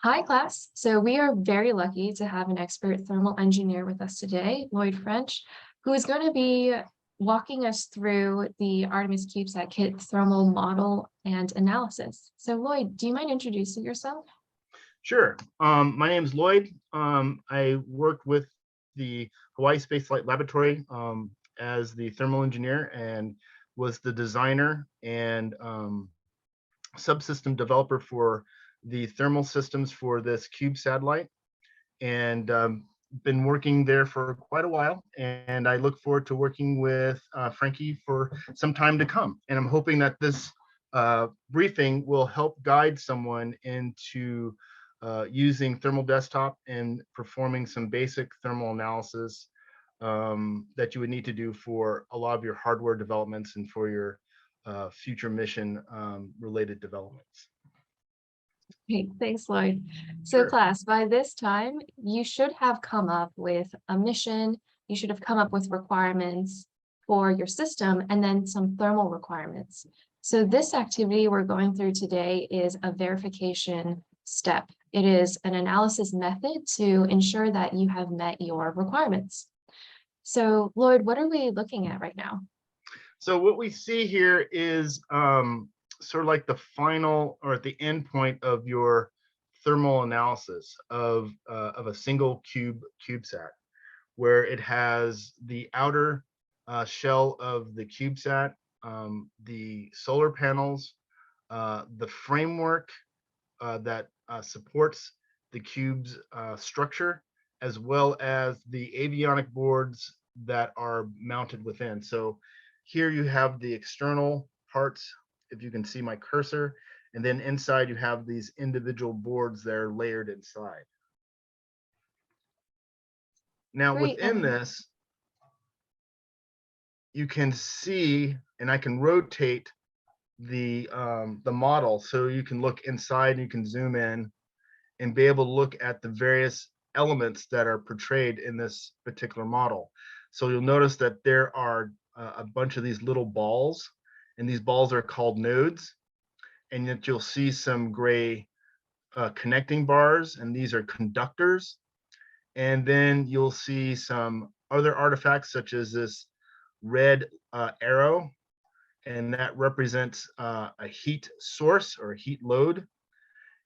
Hi, class. So we are very lucky to have an expert thermal engineer with us today, Lloyd French, who is going to be walking us through the Artemis CubeSat kit thermal model and analysis. So Lloyd, do you mind introducing yourself? Sure. My name is Lloyd. I worked with the Hawaii Space Flight Laboratory as the thermal engineer and was the designer and subsystem developer for the thermal systems for this cube satellite. And been working there for quite a while. And I look forward to working with Frankie for some time to come. And I'm hoping that this briefing will help guide someone into using Thermal Desktop and performing some basic thermal analysis that you would need to do for a lot of your hardware developments and for your future mission related developments. Great, thanks, Lloyd. So Sure. class, by this time, you should have come up with a mission, you should have come up with requirements for your system, and then some thermal requirements. So this activity we're going through today is a verification step. It is an analysis method to ensure that you have met your requirements. So Lloyd, what are we looking at right now? So what we see here is sort of like the final or at the end point of your thermal analysis of a single CubeSat, where it has the outer shell of the CubeSat, the solar panels, the framework that supports the cube's structure, as well as the avionic boards that are mounted within. So here you have the external parts, if you can see my cursor, and then inside you have these individual boards that are layered inside. Now Great. within this, you can see, and I can rotate the model so you can look inside and you can zoom in and be able to look at the various elements that are portrayed in this particular model. So you'll notice that there are a bunch of these little balls, and these balls are called nodes. And yet you'll see some gray connecting bars, and these are conductors. And then you'll see some other artifacts, such as this red arrow, and that represents a heat source or a heat load.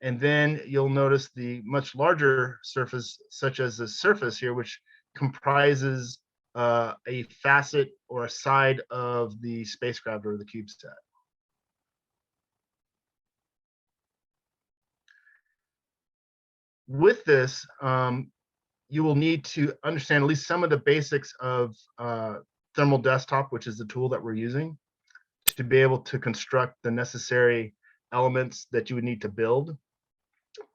And then you'll notice the much larger surface, such as the surface here, which comprises a facet or a side of the spacecraft or the CubeSat. With this, you will need to understand at least some of the basics of Thermal Desktop, which is the tool that we're using, to be able to construct the necessary elements that you would need to build.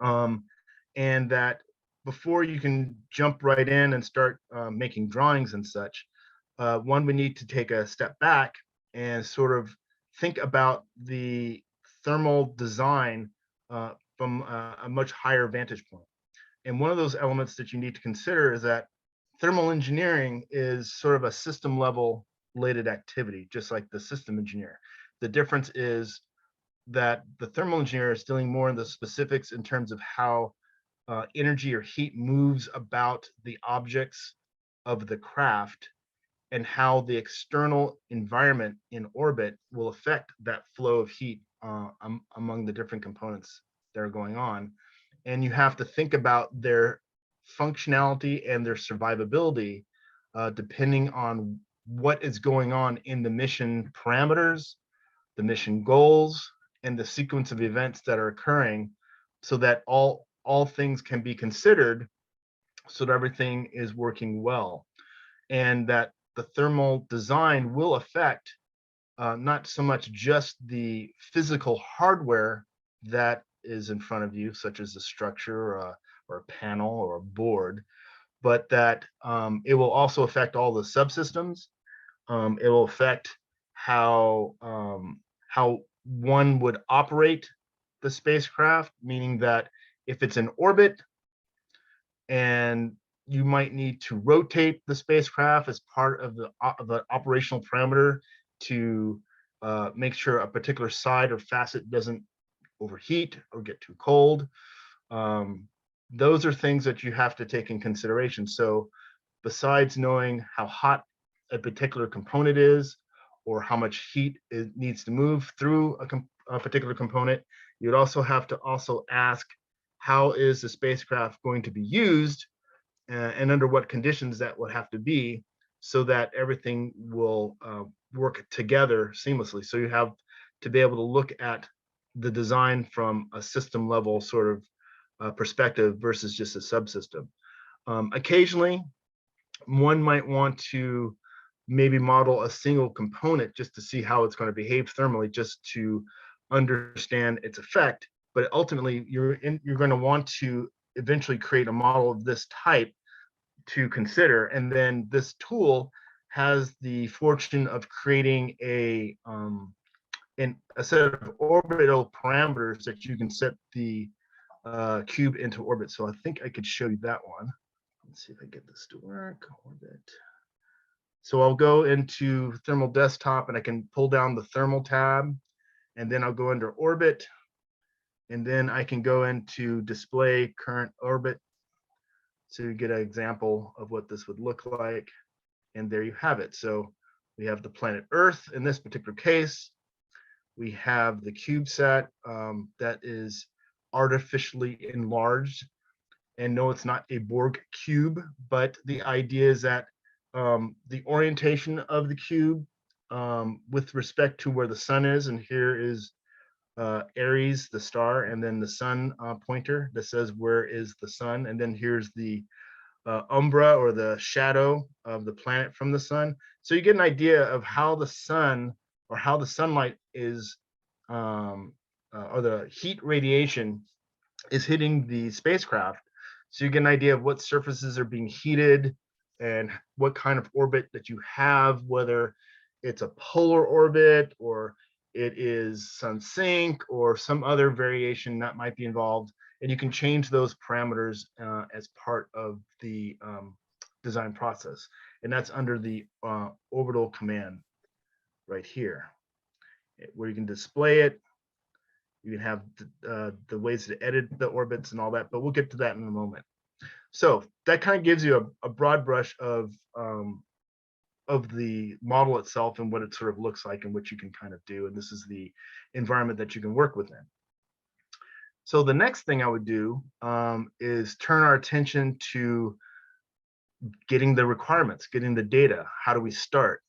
And that before you can jump right in and start making drawings and such, one would need to take a step back and sort of think about the thermal design from a much higher vantage point. And one of those elements that you need to consider is that thermal engineering is sort of a system level related activity, just like the system engineer. The difference is that the thermal engineer is dealing more in the specifics in terms of how energy or heat moves about the objects of the craft and how the external environment in orbit will affect that flow of heat among the different components that are going on. And you have to think about their functionality and their survivability depending on what is going on in the mission parameters, the mission goals, and the sequence of events that are occurring, so that all things can be considered so that everything is working well, and that the thermal design will affect not so much just the physical hardware that is in front of you, such as a structure or a panel or a board, but that it will also affect all the subsystems. It will affect how one would operate the spacecraft, meaning that if it's in orbit and you might need to rotate the spacecraft as part of the operational parameter to make sure a particular side or facet doesn't overheat or get too cold. Those are things that you have to take in consideration. So besides knowing how hot a particular component is, or how much heat it needs to move through a particular component, you'd also have to also ask, how is the spacecraft going to be used, and under what conditions that would have to be, so that everything will work together seamlessly. So you have to be able to look at the design from a system level sort of perspective versus just a subsystem. Occasionally, one might want to maybe model a single component just to see how it's going to behave thermally, just to understand its effect. But ultimately, you're going to want to eventually create a model of this type to consider. And then this tool has the fortune of creating a set of orbital parameters that you can set the cube into orbit. So I think I could show you that one. Let's see if I get this to work. Orbit. So I'll go into Thermal Desktop and I can pull down the Thermal tab, and then I'll go under Orbit, and then I can go into Display Current Orbit to get an example of what this would look like. And there you have it. So we have the planet Earth in this particular case. We have the CubeSat that is artificially enlarged. And no, it's not a Borg cube, but the idea is that the orientation of the cube with respect to where the sun is, and here is Aries, the star, and then the sun pointer that says where is the sun, and then here's the umbra, or the shadow of the planet from the sun. So you get an idea of how the sun, or how the sunlight is, or the heat radiation is hitting the spacecraft. So you get an idea of what surfaces are being heated and what kind of orbit that you have, whether it's a polar orbit or it is sun sync or some other variation that might be involved. And you can change those parameters as part of the design process. And that's under the orbital command right here, where you can display it. You can have the ways to edit the orbits and all that, but we'll get to that in a moment. So that kind of gives you a broad brush of the model itself and what it sort of looks like and what you can kind of do. And this is the environment that you can work within. So the next thing I would do is turn our attention to getting the requirements, getting the data. How do we start?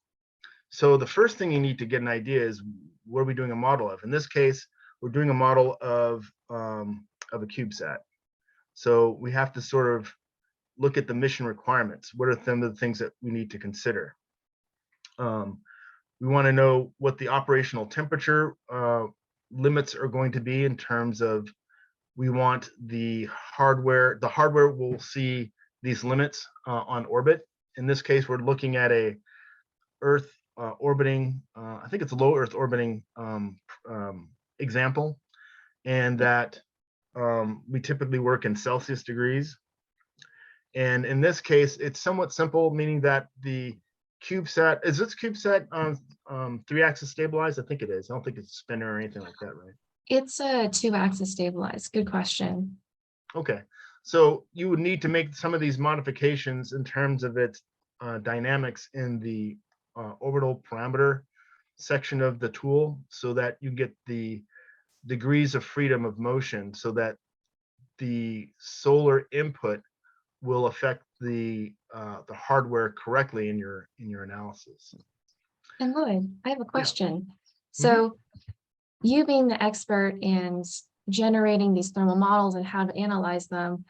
So the first thing you need to get an idea is, what are we doing a model of? In this case, we're doing a model of a CubeSat. So we have to sort of look at the mission requirements. What are some of the things that we need to consider? We want to know what the operational temperature limits are going to be, in terms of, we want the hardware will see these limits on orbit. In this case, we're looking at a Earth orbiting, I think it's a low Earth orbiting example, and that we typically work in Celsius degrees. And in this case, it's somewhat simple, meaning that the CubeSat, is this CubeSat on 3-axis stabilized? I think it is. I don't think it's a spinner or anything like that, right? It's a 2-axis stabilized. Good question. Okay, so you would need to make some of these modifications in terms of its dynamics in the orbital parameter section of the tool, so that you get the degrees of freedom of motion, so that the solar input will affect the hardware correctly in your analysis. And Lloyd, I have a question. So you being the expert in generating these thermal models and how to analyze them,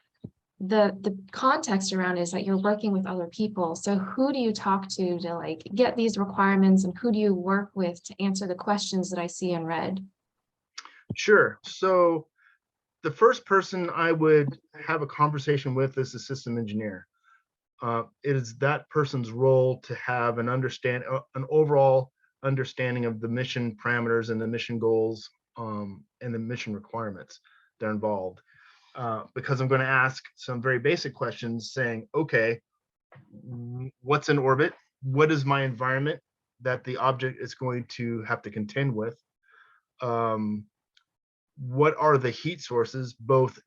the context around is that you're working with other people. So who do you talk to like get these requirements, and who do you work with to answer the questions that I see in red? Sure. So the first person I would have a conversation with is the system engineer. It is that person's role to have an overall understanding of the mission parameters and the mission goals and the mission requirements that are involved. Because I'm going to ask some very basic questions saying, okay, what's in orbit? What is my environment that the object is going to have to contend with? What are the heat sources, both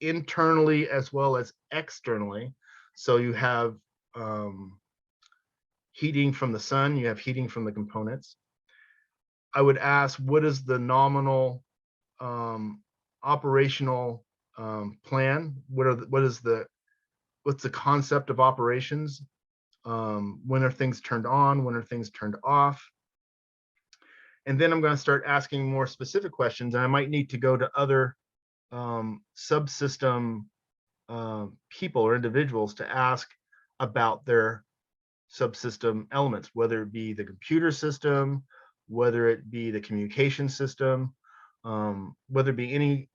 internally as well as externally. So you have heating from the sun, you have heating from the components. I would ask, what is the nominal operational plan? What's the concept of operations? When are things turned on? When are things turned off? And then I'm going to start asking more specific questions, and I might need to go to other subsystem people or individuals to ask about their subsystem elements, whether it be the computer system, whether it be the communication system, whether it be any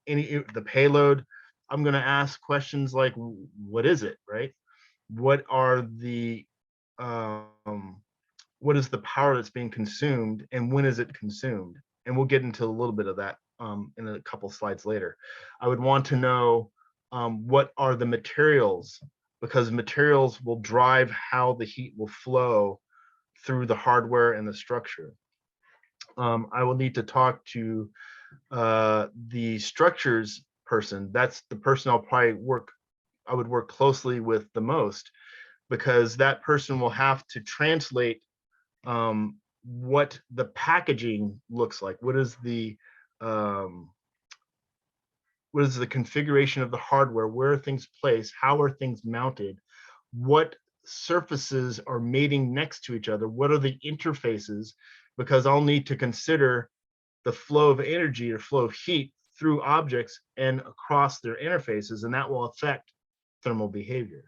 the payload. I'm going to ask questions like, what is it, right? What are the what is the power that's being consumed, and when is it consumed? And we'll get into a little bit of that in a couple slides later. I would want to know what are the materials, because materials will drive how the heat will flow through the hardware and the structure. I will need to talk to the structures person. That's the person I would work closely with the most, because that person will have to translate what the packaging looks like. What is the configuration of the hardware? Where are things placed? How are things mounted? What surfaces are mating next to each other? What are the interfaces? Because I'll need to consider the flow of energy or flow of heat through objects and across their interfaces, and that will affect thermal behavior.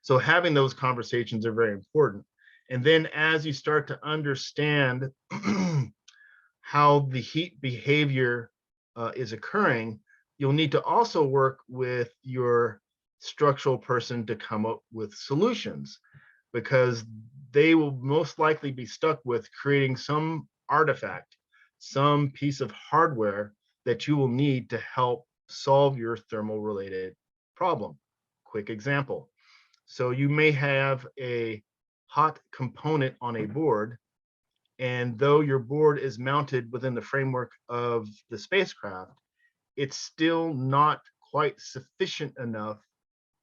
So having those conversations are very important. And then as you start to understand how the heat behavior is occurring, you'll need to also work with your structural person to come up with solutions, because they will most likely be stuck with creating some artifact, some piece of hardware that you will need to help solve your thermal related problem. Quick example. So you may have a hot component on a board, and though your board is mounted within the framework of the spacecraft, it's still not quite sufficient enough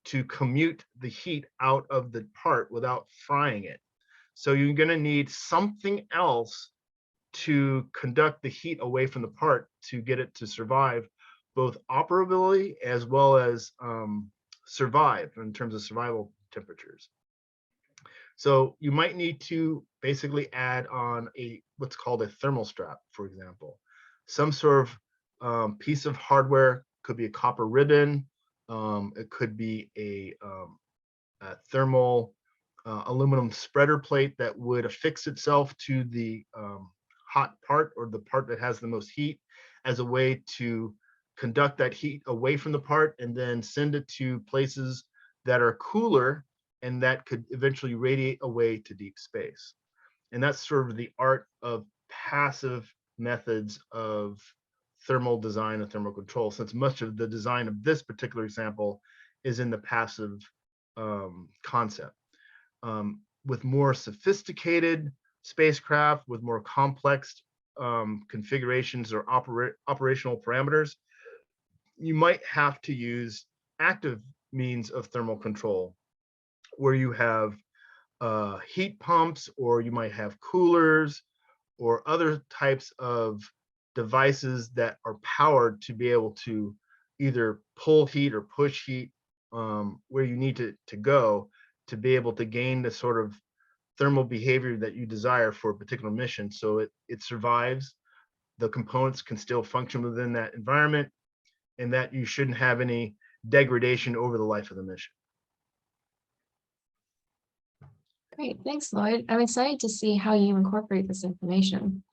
to commute the heat out of the part without frying it. So you're going to need something else to conduct the heat away from the part to get it to survive both operability as well as survive in terms of survival temperatures. So you might need to basically add on what's called a thermal strap, for example. Some sort of piece of hardware, could be a copper ribbon, it could be a thermal aluminum spreader plate that would affix itself to the hot part, or the part that has the most heat, as a way to conduct that heat away from the part and then send it to places that are cooler and that could eventually radiate away to deep space. And that's sort of the art of passive methods of thermal design and thermal control, since much of the design of this particular example is in the passive concept. With more sophisticated spacecraft, with more complex configurations or operational parameters, you might have to use active means of thermal control, where you have heat pumps, or you might have coolers or other types of devices that are powered to be able to either pull heat or push heat where you need to go to be able to gain the sort of thermal behavior that you desire for a particular mission. So it survives, the components can still function within that environment, and that you shouldn't have any degradation over the life of the mission. Great, thanks, Lloyd. I'm excited to see how you incorporate this information.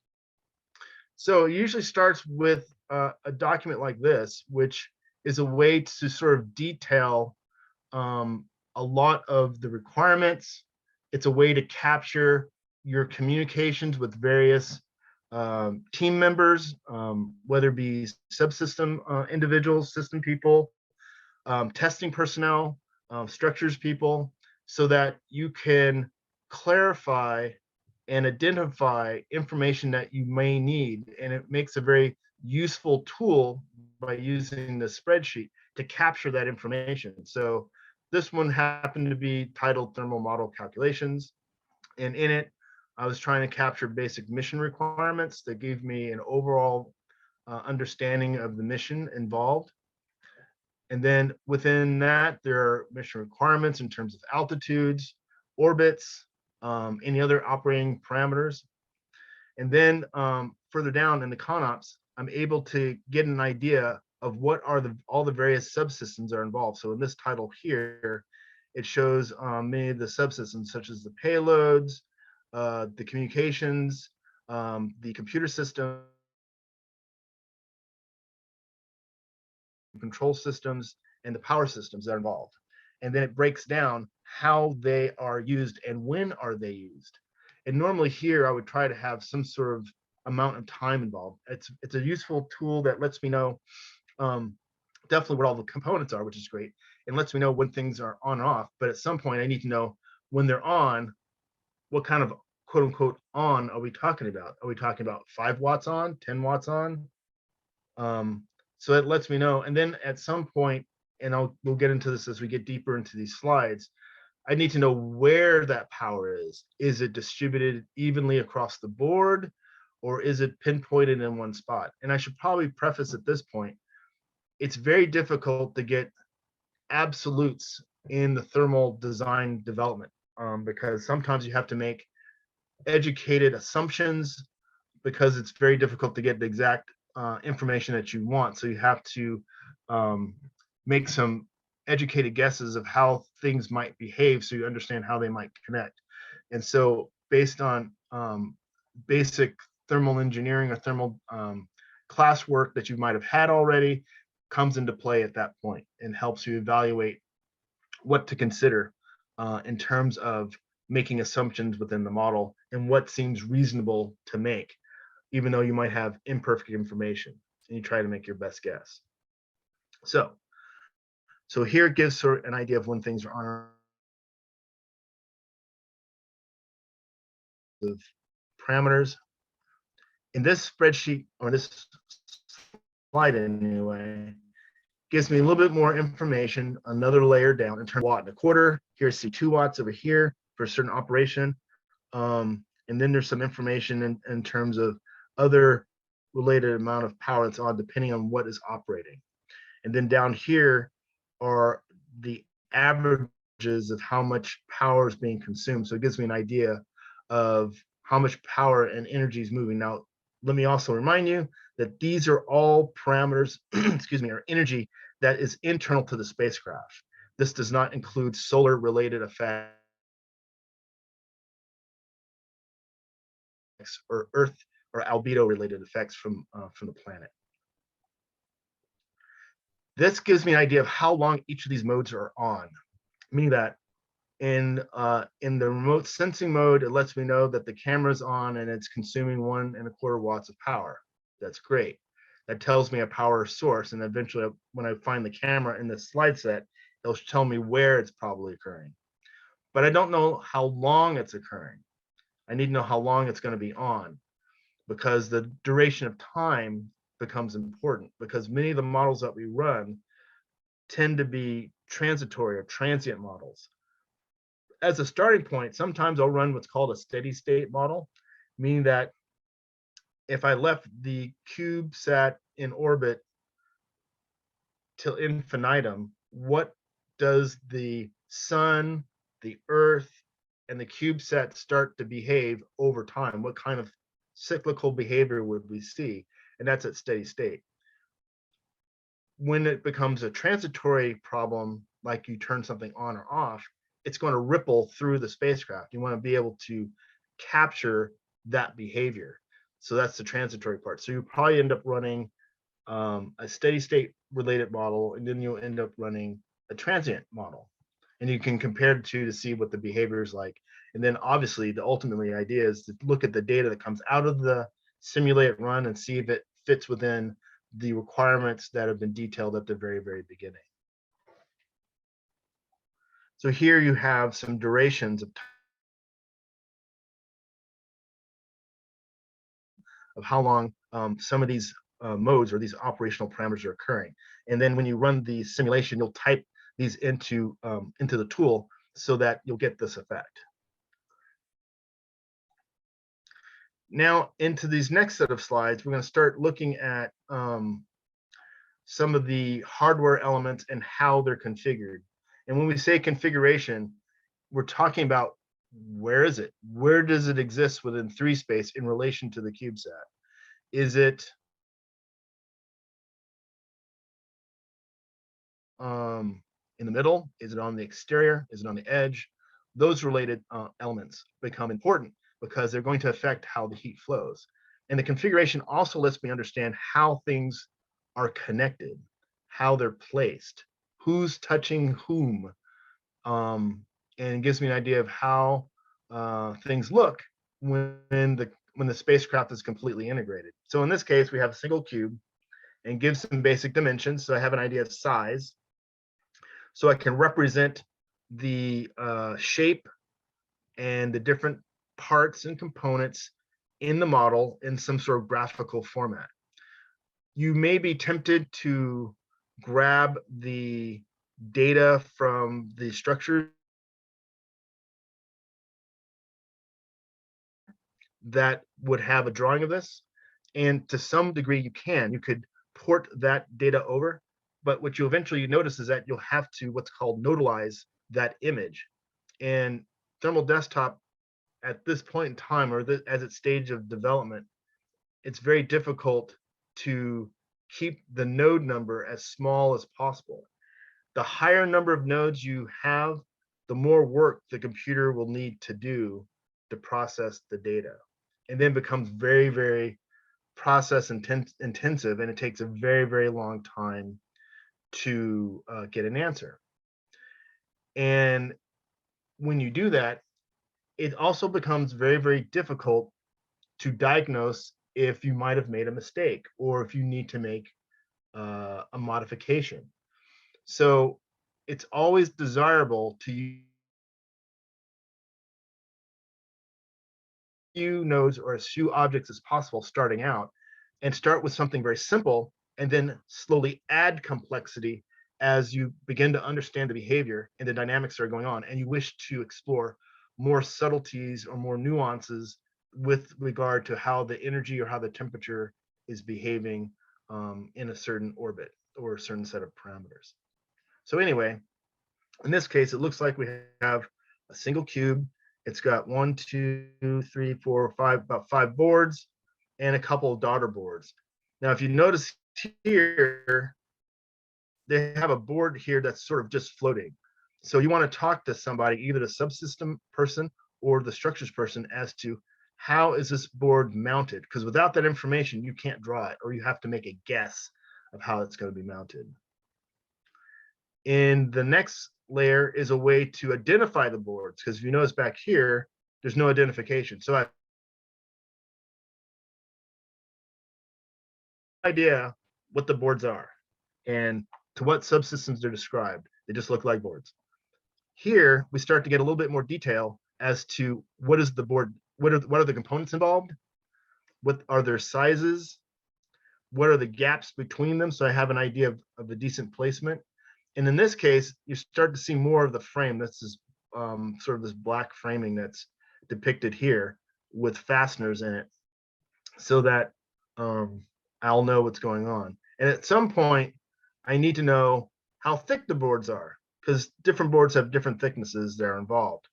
So it usually starts with a document like this, which is a way to sort of detail a lot of the requirements. It's a way to capture your communications with various team members, whether it be subsystem individuals, system people, testing personnel, structures people, so that you can clarify and identify information that you may need. And it makes a very useful tool by using the spreadsheet to capture that information. So this one happened to be titled Thermal Model Calculations. And in it, I was trying to capture basic mission requirements that gave me an overall understanding of the mission involved. And then within that, there are mission requirements in terms of altitudes, orbits, any other operating parameters. And then further down in the ConOps, I'm able to get an idea of what are all the various subsystems are involved. So in this title here, it shows many of the subsystems, such as the payloads, the communications, the computer system, control systems, and the power systems that are involved. And then it breaks down how they are used and when are they used. And normally here, I would try to have some sort of amount of time involved. It's a useful tool that lets me know definitely what all the components are, which is great, and lets me know when things are on and off. But at some point, I need to know when they're on, what kind of quote unquote on are we talking about? Are we talking about 5 watts on, 10 watts on? So it lets me know. And then at some point, and we'll get into this as we get deeper into these slides, I need to know where that power is. Is it distributed evenly across the board, or is it pinpointed in one spot? And I should probably preface at this point, it's very difficult to get absolutes in the thermal design development, because sometimes you have to make educated assumptions because it's very difficult to get the exact information that you want. So you have to make some educated guesses of how things might behave so you understand how they might connect. And so based on basic thermal engineering or thermal classwork that you might have had already comes into play at that point and helps you evaluate what to consider in terms of making assumptions within the model and what seems reasonable to make, even though you might have imperfect information, and you try to make your best guess. So here it gives sort of an idea of when things are on of parameters. In this spreadsheet, or this slide anyway, gives me a little bit more information, another layer down in terms of watt and a quarter. Here's C2 watts over here for a certain operation. And then there's some information in terms of other related amount of power that's on depending on what is operating. And then down here are the averages of how much power is being consumed. So it gives me an idea of how much power and energy is moving. Now, let me also remind you that these are all parameters, excuse me, or energy that is internal to the spacecraft. This does not include solar related effects or Earth or albedo related effects from the planet. This gives me an idea of how long each of these modes are on, meaning that in the remote sensing mode, it lets me know that the camera's on and it's consuming 1.25 watts of power. That's great. That tells me a power source, and eventually when I find the camera in this slide set, it'll tell me where it's probably occurring. But I don't know how long it's occurring. I need to know how long it's going to be on, because the duration of time becomes important, because many of the models that we run tend to be transitory or transient models. As a starting point, sometimes I'll run what's called a steady state model, meaning that if I left the CubeSat in orbit till infinitum, what does the sun, the Earth, and the CubeSat start to behave over time? What kind of cyclical behavior would we see? And that's at steady state. When it becomes a transitory problem, like you turn something on or off, it's going to ripple through the spacecraft. You want to be able to capture that behavior. So that's the transitory part. So you probably end up running a steady state related model, and then you'll end up running a transient model. And you can compare the two to see what the behavior is like. And then obviously the ultimately idea is to look at the data that comes out of the simulated run and see if it fits within the requirements that have been detailed at the very, very beginning. So here you have some durations of how long some of these modes or these operational parameters are occurring. And then when you run the simulation, you'll type these into the tool so that you'll get this effect. Now into these next set of slides, we're going to start looking at some of the hardware elements and how they're configured. And when we say configuration, we're talking about where is it? Where does it exist within 3 space in relation to the CubeSat? Is it in the middle? Is it on the exterior? Is it on the edge? Those related elements become important because they're going to affect how the heat flows. And the configuration also lets me understand how things are connected, how they're placed, who's touching whom, and gives me an idea of how things look when the spacecraft is completely integrated. So in this case, we have a single cube and give some basic dimensions. So I have an idea of size. So I can represent the shape and the different parts and components in the model in some sort of graphical format. You may be tempted to grab the data from the structure that would have a drawing of this. And to some degree, you could port that data over. But what you eventually notice is that you'll have to what's called nodalize that image. And Thermal Desktop at this point in time, or as its stage of development, it's very difficult to keep the node number as small as possible. The higher number of nodes you have, the more work the computer will need to do to process the data. And then becomes very, very process intensive, and it takes a very, very long time to get an answer. And when you do that, it also becomes very, very difficult to diagnose if you might have made a mistake or if you need to make a modification. So it's always desirable to use few nodes or as few objects as possible starting out, and start with something very simple and then slowly add complexity as you begin to understand the behavior and the dynamics that are going on, and you wish to explore more subtleties or more nuances with regard to how the energy or how the temperature is behaving in a certain orbit or a certain set of parameters. So anyway, in this case, it looks like we have a single cube. It's got 1, 2, 3, 4, 5, about 5 boards and a couple of daughter boards. Now, if you notice here, they have a board here that's sort of just floating. So you want to talk to somebody, either the subsystem person or the structures person, as to how is this board mounted? Because without that information, you can't draw it, or you have to make a guess of how it's going to be mounted. In the next layer is a way to identify the boards, because if you notice back here, there's no identification. So I have no idea what the boards are and to what subsystems they're described. They just look like boards. Here, we start to get a little bit more detail as to what is the board, what are the components involved, what are their sizes, what are the gaps between them, so I have an idea of a decent placement. And in this case, you start to see more of the frame. This is sort of this black framing that's depicted here with fasteners in it, so that I'll know what's going on. And at some point, I need to know how thick the boards are, because different boards have different thicknesses that are involved.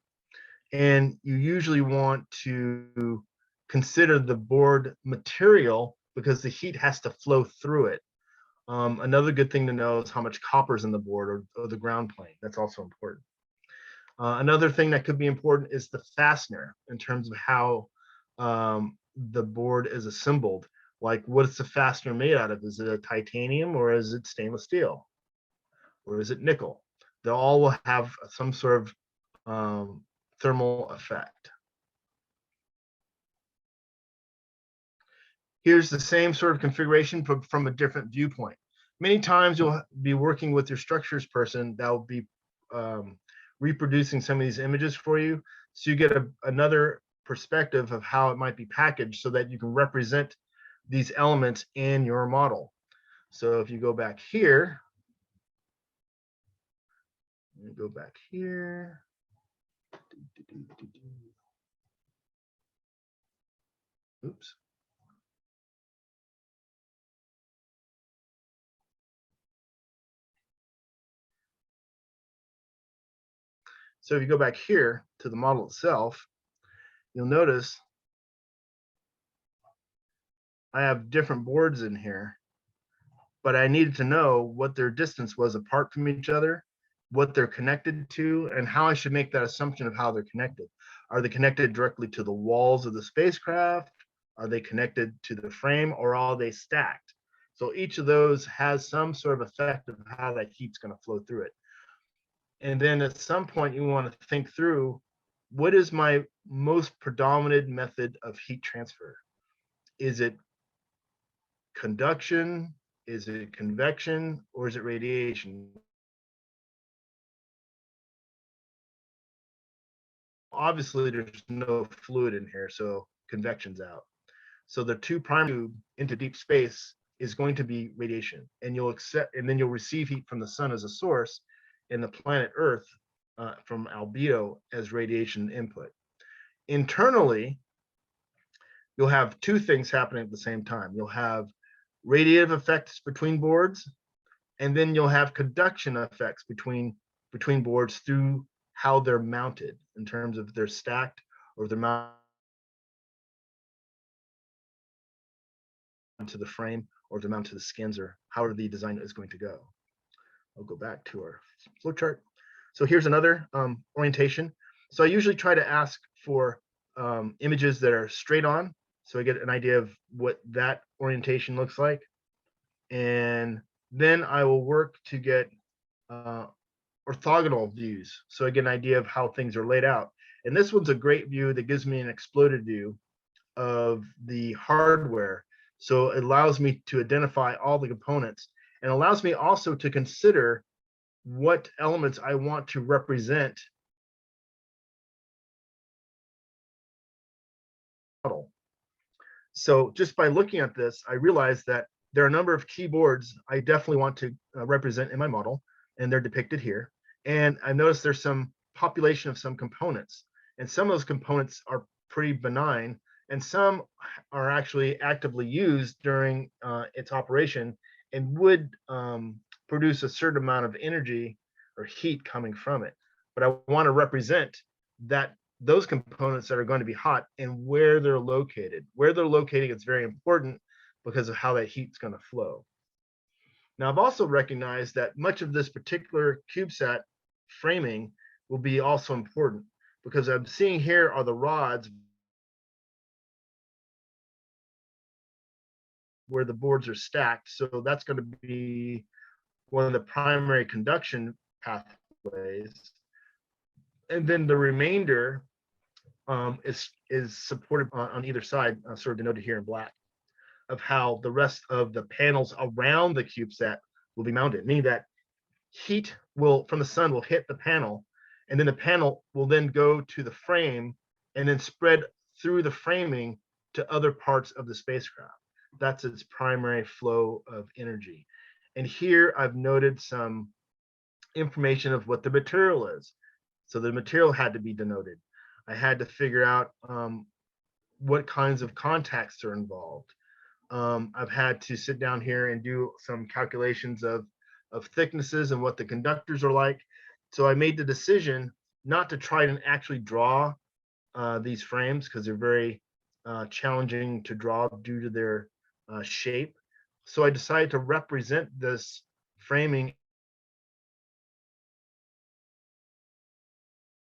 And you usually want to consider the board material because the heat has to flow through it. Another good thing to know is how much copper is in the board, or the ground plane. That's also important. Another thing that could be important is the fastener, in terms of how the board is assembled. Like, what is the fastener made out of? Is it a titanium, or is it stainless steel, or is it nickel? They all will have some sort of thermal effect. Here's the same sort of configuration from a different viewpoint. Many times you'll be working with your structures person that will be reproducing some of these images for you. So you get another perspective of how it might be packaged, so that you can represent these elements in your model. So if you go back here, oops. So if you go back here to the model itself, you'll notice I have different boards in here, but I needed to know what their distance was apart from each other, what they're connected to, and how I should make that assumption of how they're connected. Are they connected directly to the walls of the spacecraft? Are they connected to the frame, or are they stacked? So each of those has some sort of effect of how that heat's going to flow through it. And then at some point, you want to think through, what is my most predominant method of heat transfer? Is it conduction? Is it convection? Or is it radiation? Obviously, there's no fluid in here, so convection's out. So the two primary into deep space is going to be radiation, and then you'll receive heat from the sun as a source, and the planet Earth from albedo as radiation input. Internally, you'll have two things happening at the same time. You'll have radiative effects between boards, and then you'll have conduction effects between boards through how they're mounted, in terms of they're stacked or they're mounted to the frame, or to mount to the skins, or however the design is going to go. I'll go back to our flow chart. So here's another orientation. So I usually try to ask for images that are straight on, so I get an idea of what that orientation looks like. And then I will work to get orthogonal views, so I get an idea of how things are laid out. And this one's a great view that gives me an exploded view of the hardware. So it allows me to identify all the components, and allows me also to consider what elements I want to represent. So just by looking at this, I realized that there are a number of keyboards I definitely want to represent in my model, and they're depicted here. And I noticed there's some population of some components, and some of those components are pretty benign, and some are actually actively used during its operation, and would produce a certain amount of energy or heat coming from it. But I want to represent those components that are going to be hot and where they're located. Where they're located is very important because of how that heat's going to flow. Now, I've also recognized that much of this particular CubeSat framing will be also important, because I'm seeing here are the rods where the boards are stacked. So that's going to be one of the primary conduction pathways. And then the remainder is supported on either side, sort of denoted here in black, of how the rest of the panels around the CubeSat will be mounted, meaning that heat from the sun will hit the panel, and then the panel will then go to the frame and then spread through the framing to other parts of the spacecraft. That's its primary flow of energy. And here I've noted some information of what the material is. So the material had to be denoted. I had to figure out what kinds of contacts are involved. I've had to sit down here and do some calculations of thicknesses and what the conductors are like. So I made the decision not to try and actually draw these frames, because they're very challenging to draw due to their shape. So I decided to represent this framing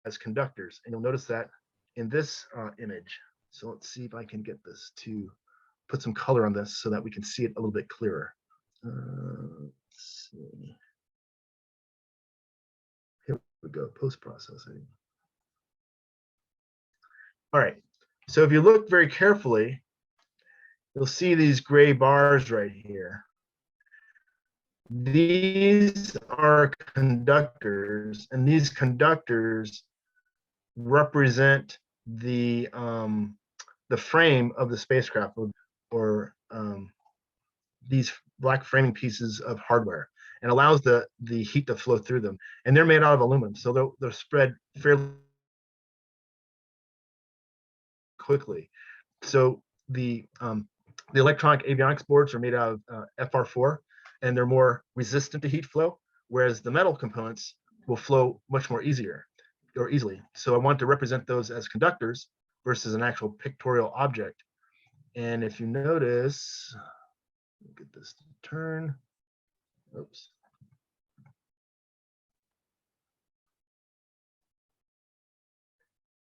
as conductors. And you'll notice that in this image. So let's see if I can get this to put some color on this so that we can see it a little bit clearer. Let's see. Here we go, post-processing. All right, so if you look very carefully, you'll see these gray bars right here. These are conductors, and these conductors represent the frame of the spacecraft, or these black framing pieces of hardware and allows the heat to flow through them. And they're made out of aluminum, so they're spread fairly quickly. So the electronic avionics boards are made out of FR4, and they're more resistant to heat flow, whereas the metal components will flow much more easily. So I want to represent those as conductors versus an actual pictorial object. And if you notice, get this to turn. Oops.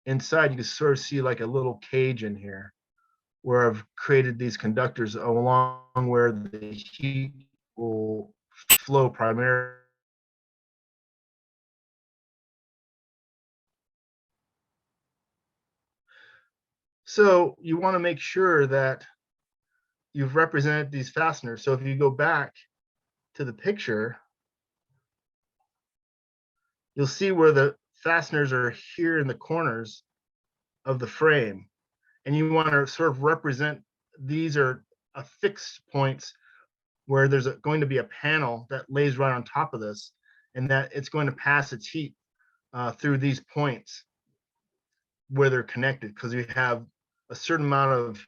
Inside, you can sort of see like a little cage in here where I've created these conductors along where the heat will flow primarily. So you want to make sure that you've represented these fasteners. So if you go back to the picture, you'll see where the fasteners are here in the corners of the frame. And you want to sort of represent, these are affixed points where there's going to be a panel that lays right on top of this, and that it's going to pass its heat through these points where they're connected, because you have a certain amount of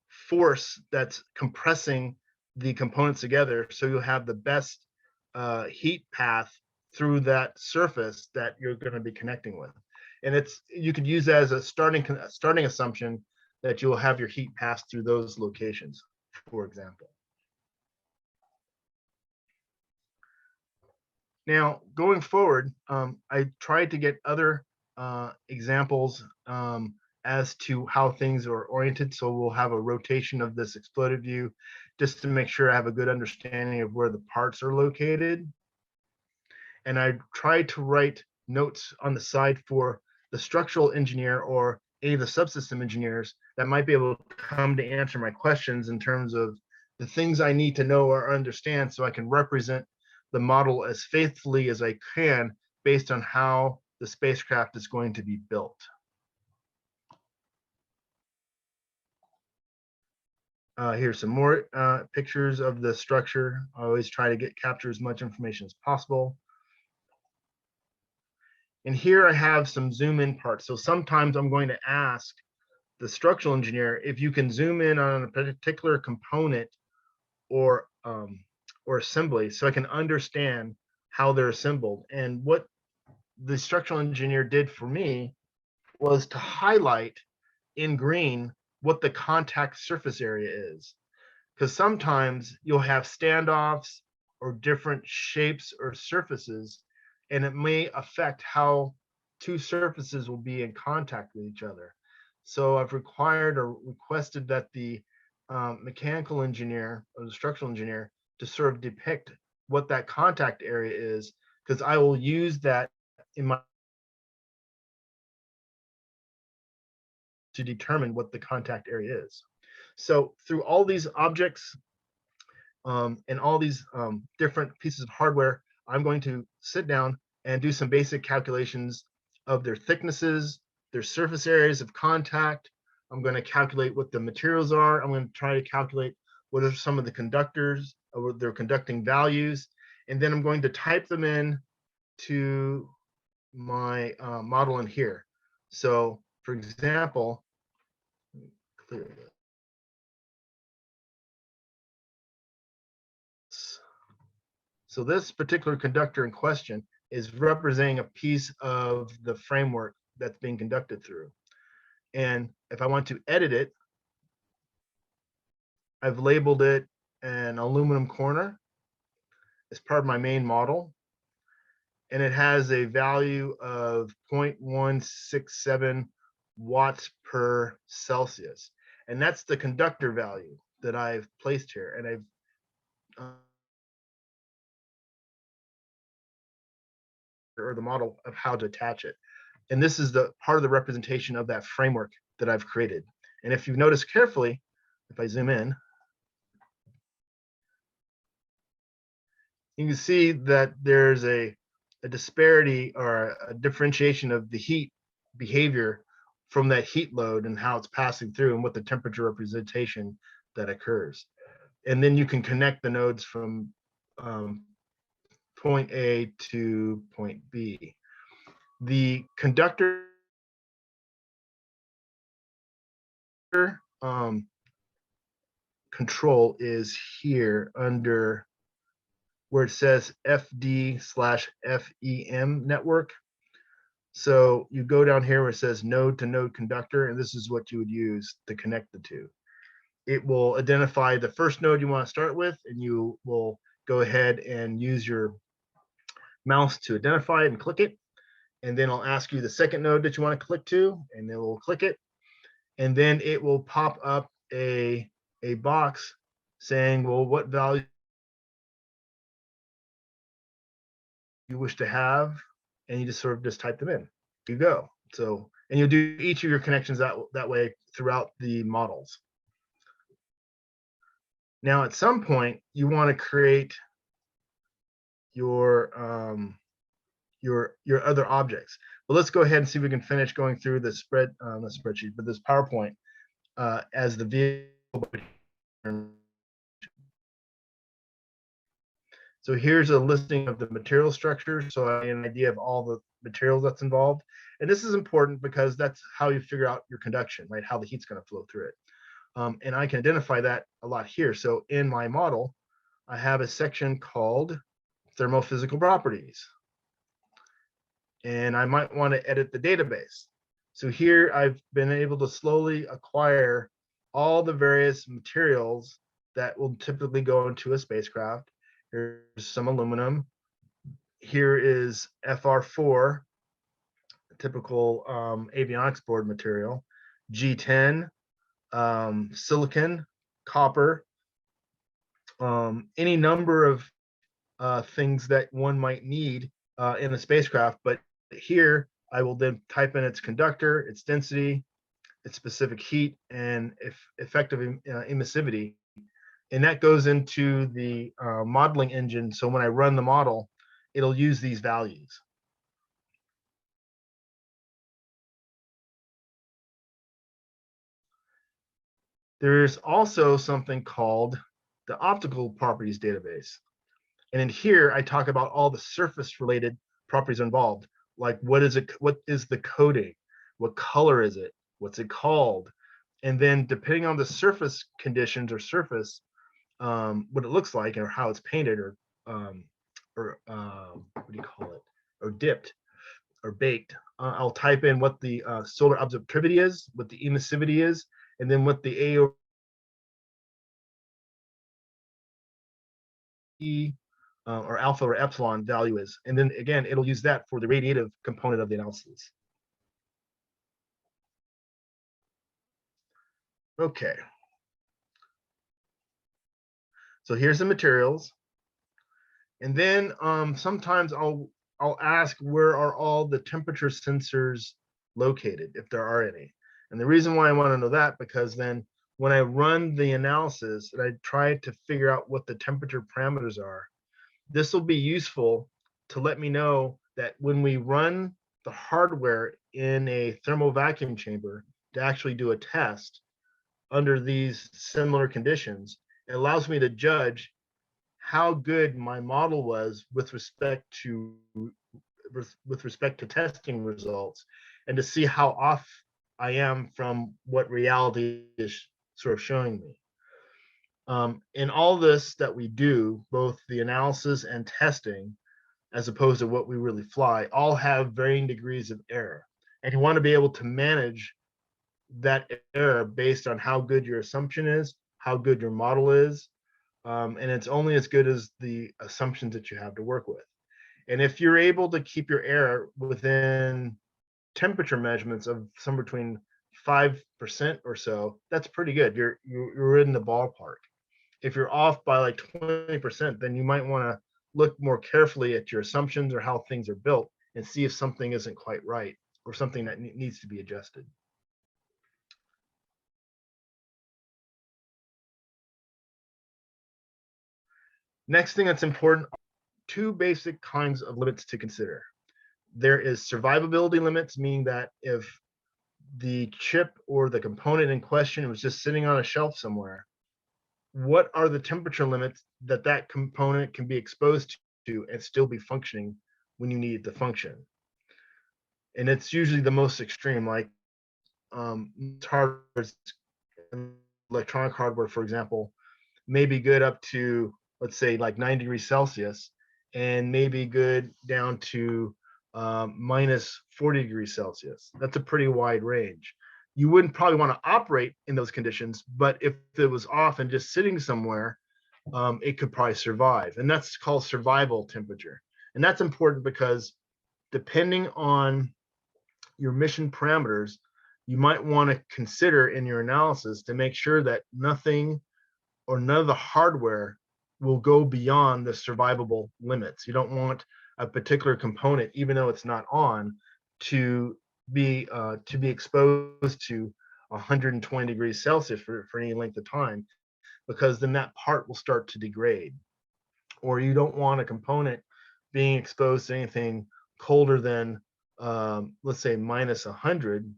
force that's compressing the components together. So you'll have the best heat path through that surface that you're going to be connecting with. And you could use that as a starting assumption that you'll have your heat pass through those locations, for example. Now, going forward, I tried to get other examples as to how things are oriented. So we'll have a rotation of this exploded view just to make sure I have a good understanding of where the parts are located. And I tried to write notes on the side for the structural engineer or any of the subsystem engineers that might be able to come to answer my questions in terms of the things I need to know or understand so I can represent the model as faithfully as I can based on how the spacecraft is going to be built. Here's some more pictures of the structure. I always try to capture as much information as possible. And here I have some zoom in parts. So sometimes I'm going to ask the structural engineer if you can zoom in on a particular component or assembly so I can understand how they're assembled. And what the structural engineer did for me was to highlight in green what the contact surface area is. Because sometimes you'll have standoffs or different shapes or surfaces, and it may affect how two surfaces will be in contact with each other. So I've required or requested that the mechanical engineer or the structural engineer to sort of depict what that contact area is, because I will use that in my to determine what the contact area is. So through all these objects and all these different pieces of hardware, I'm going to sit down and do some basic calculations of their thicknesses, their surface areas of contact. I'm going to calculate what the materials are. I'm going to try to calculate what are some of the conductors or their conducting values. And then I'm going to type them in to my model in here. So for example, clear this. So this particular conductor in question is representing a piece of the framework that's being conducted through. And if I want to edit it, I've labeled it an aluminum corner as part of my main model. And it has a value of 0.167 watts per Celsius. And that's the conductor value that I've placed here. And I've or the model of how to attach it. And this is the part of the representation of that framework that I've created. And if you notice carefully, if I zoom in, you can see that there's a disparity or a differentiation of the heat behavior from that heat load and how it's passing through and what the temperature representation that occurs. And then you can connect the nodes from point A to point B. The conductor control is here under where it says FD/FEM network. So you go down here where it says node to node conductor, and this is what you would use to connect the two. It will identify the first node you want to start with, and you will go ahead and use your mouse to identify it and click it. And then I'll ask you the second node that you want to click to, and then we'll click it. And then it will pop up a box saying, well, what value you wish to have, and you just sort of just type them in. You go. So, and you'll do each of your connections that way throughout the models. Now, at some point, you want to create your other objects. But let's go ahead and see if we can finish going through the spreadsheet, but this PowerPoint as the vehicle. So here's a listing of the material structure, so I have an idea of all the materials that's involved. And this is important because that's how you figure out your conduction, right? How the heat's going to flow through it. And I can identify that a lot here. So in my model, I have a section called thermophysical properties. And I might want to edit the database. So here I've been able to slowly acquire all the various materials that will typically go into a spacecraft. Here's some aluminum. Here is FR4, typical avionics board material, G10, silicon, copper, any number of things that one might need in a spacecraft. But here I will then type in its conductor, its density, its specific heat, and effective emissivity. And that goes into the modeling engine. So when I run the model, it'll use these values. There's also something called the optical properties database. And in here, I talk about all the surface related properties involved. Like what is the coating? What color is it? What's it called? And then depending on the surface conditions or surface, what it looks like or how it's painted or what do you call it? Or dipped or baked. I'll type in what the solar absorptivity is, what the emissivity is, and then what the AOE or alpha or epsilon value is. And then again, it'll use that for the radiative component of the analysis. Okay. So here's the materials. And then sometimes I'll ask where are all the temperature sensors located, if there are any. And the reason why I want to know that, because then when I run the analysis and I try to figure out what the temperature parameters are, this will be useful to let me know that when we run the hardware in a thermal vacuum chamber to actually do a test under these similar conditions, it allows me to judge how good my model was with respect to testing results, and to see how off I am from what reality is sort of showing me. In all this that we do, both the analysis and testing, as opposed to what we really fly, all have varying degrees of error. And you want to be able to manage that error based on how good your assumption is, how good your model is, and it's only as good as the assumptions that you have to work with. And if you're able to keep your error within temperature measurements of somewhere between 5% or so, that's pretty good. You're in the ballpark. If you're off by like 20%, then you might want to look more carefully at your assumptions or how things are built and see if something isn't quite right or something that needs to be adjusted. Next thing that's important, two basic kinds of limits to consider. There is survivability limits, meaning that if the chip or the component in question was just sitting on a shelf somewhere, what are the temperature limits that that component can be exposed to and still be functioning when you need it to function. And it's usually the most extreme, like hardware, electronic hardware, for example, may be good up to, let's say, like 9 degrees Celsius, and maybe good down to minus 40 degrees Celsius. That's a pretty wide range. You wouldn't probably want to operate in those conditions, but if it was off and just sitting somewhere, it could probably survive. And that's called survival temperature. And that's important because depending on your mission parameters, you might want to consider in your analysis to make sure that nothing or none of the hardware will go beyond the survivable limits. You don't want a particular component, even though it's not on, to be exposed to 120 degrees Celsius for any length of time, because then that part will start to degrade. Or you don't want a component being exposed to anything colder than, let's say, minus 100,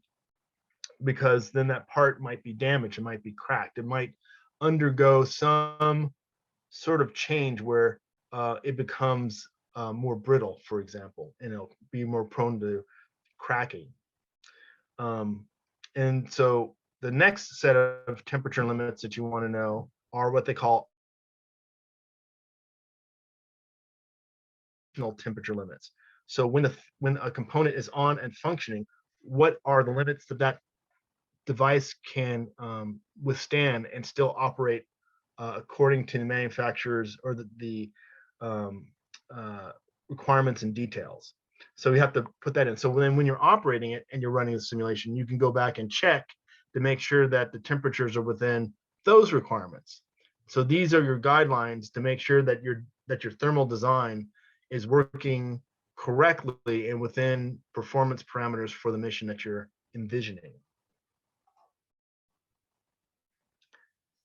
because then that part might be damaged, it might be cracked, it might undergo some sort of change where it becomes more brittle, for example, and it'll be more prone to cracking. And so the next set of temperature limits that you want to know are what they call temperature limits. So when a component is on and functioning, what are the limits that that device can withstand and still operate according to the manufacturers or the um, requirements and details. So you have to put that in. So then when you're operating it and you're running the simulation, you can go back and check to make sure that the temperatures are within those requirements. So these are your guidelines to make sure that your thermal design is working correctly and within performance parameters for the mission that you're envisioning.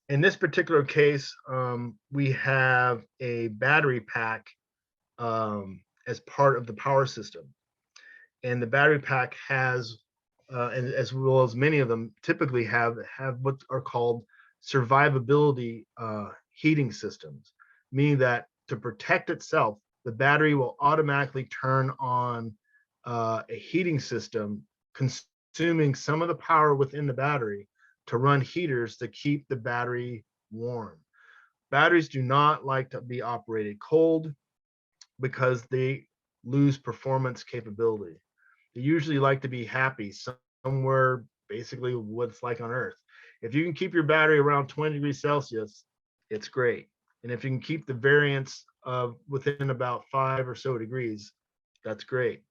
In this particular case, we have a battery pack as part of the power system. And the battery pack has, and as well as many of them typically have what are called survivability heating systems, meaning that to protect itself, the battery will automatically turn on a heating system, consuming some of the power within the battery to run heaters to keep the battery warm. Batteries do not like to be operated cold because they lose performance capability. They usually like to be happy somewhere, basically what it's like on Earth. If you can keep your battery around 20 degrees Celsius, it's great. And if you can keep the variance of within about 5 or so degrees, that's great.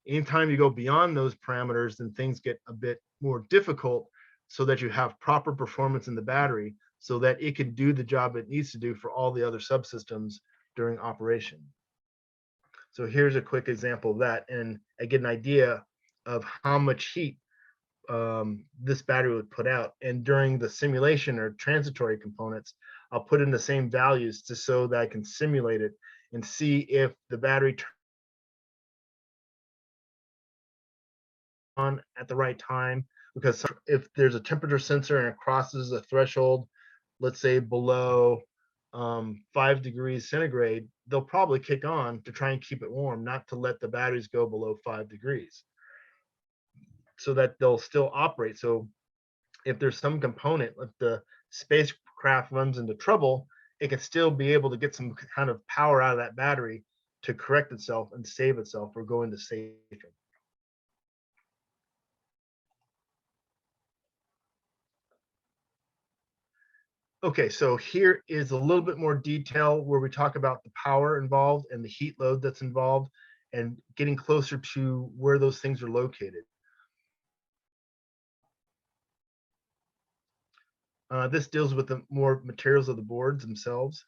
Anytime you go beyond those parameters, then things get a bit more difficult, so that you have proper performance in the battery so that it can do the job it needs to do for all the other subsystems during operation. So here's a quick example of that, and I get an idea of how much heat this battery would put out. And during the simulation or transitory components, I'll put in the same values just so that I can simulate it and see if the battery on at the right time. Because if there's a temperature sensor and it crosses a threshold, let's say below 5 degrees centigrade, they'll probably kick on to try and keep it warm, not to let the batteries go below 5 degrees, so that they'll still operate. So if there's some component, if the spacecraft runs into trouble, it can still be able to get some kind of power out of that battery to correct itself and save itself or go into safety. Okay, so here is a little bit more detail where we talk about the power involved and the heat load that's involved and getting closer to where those things are located. This deals with the more materials of the boards themselves.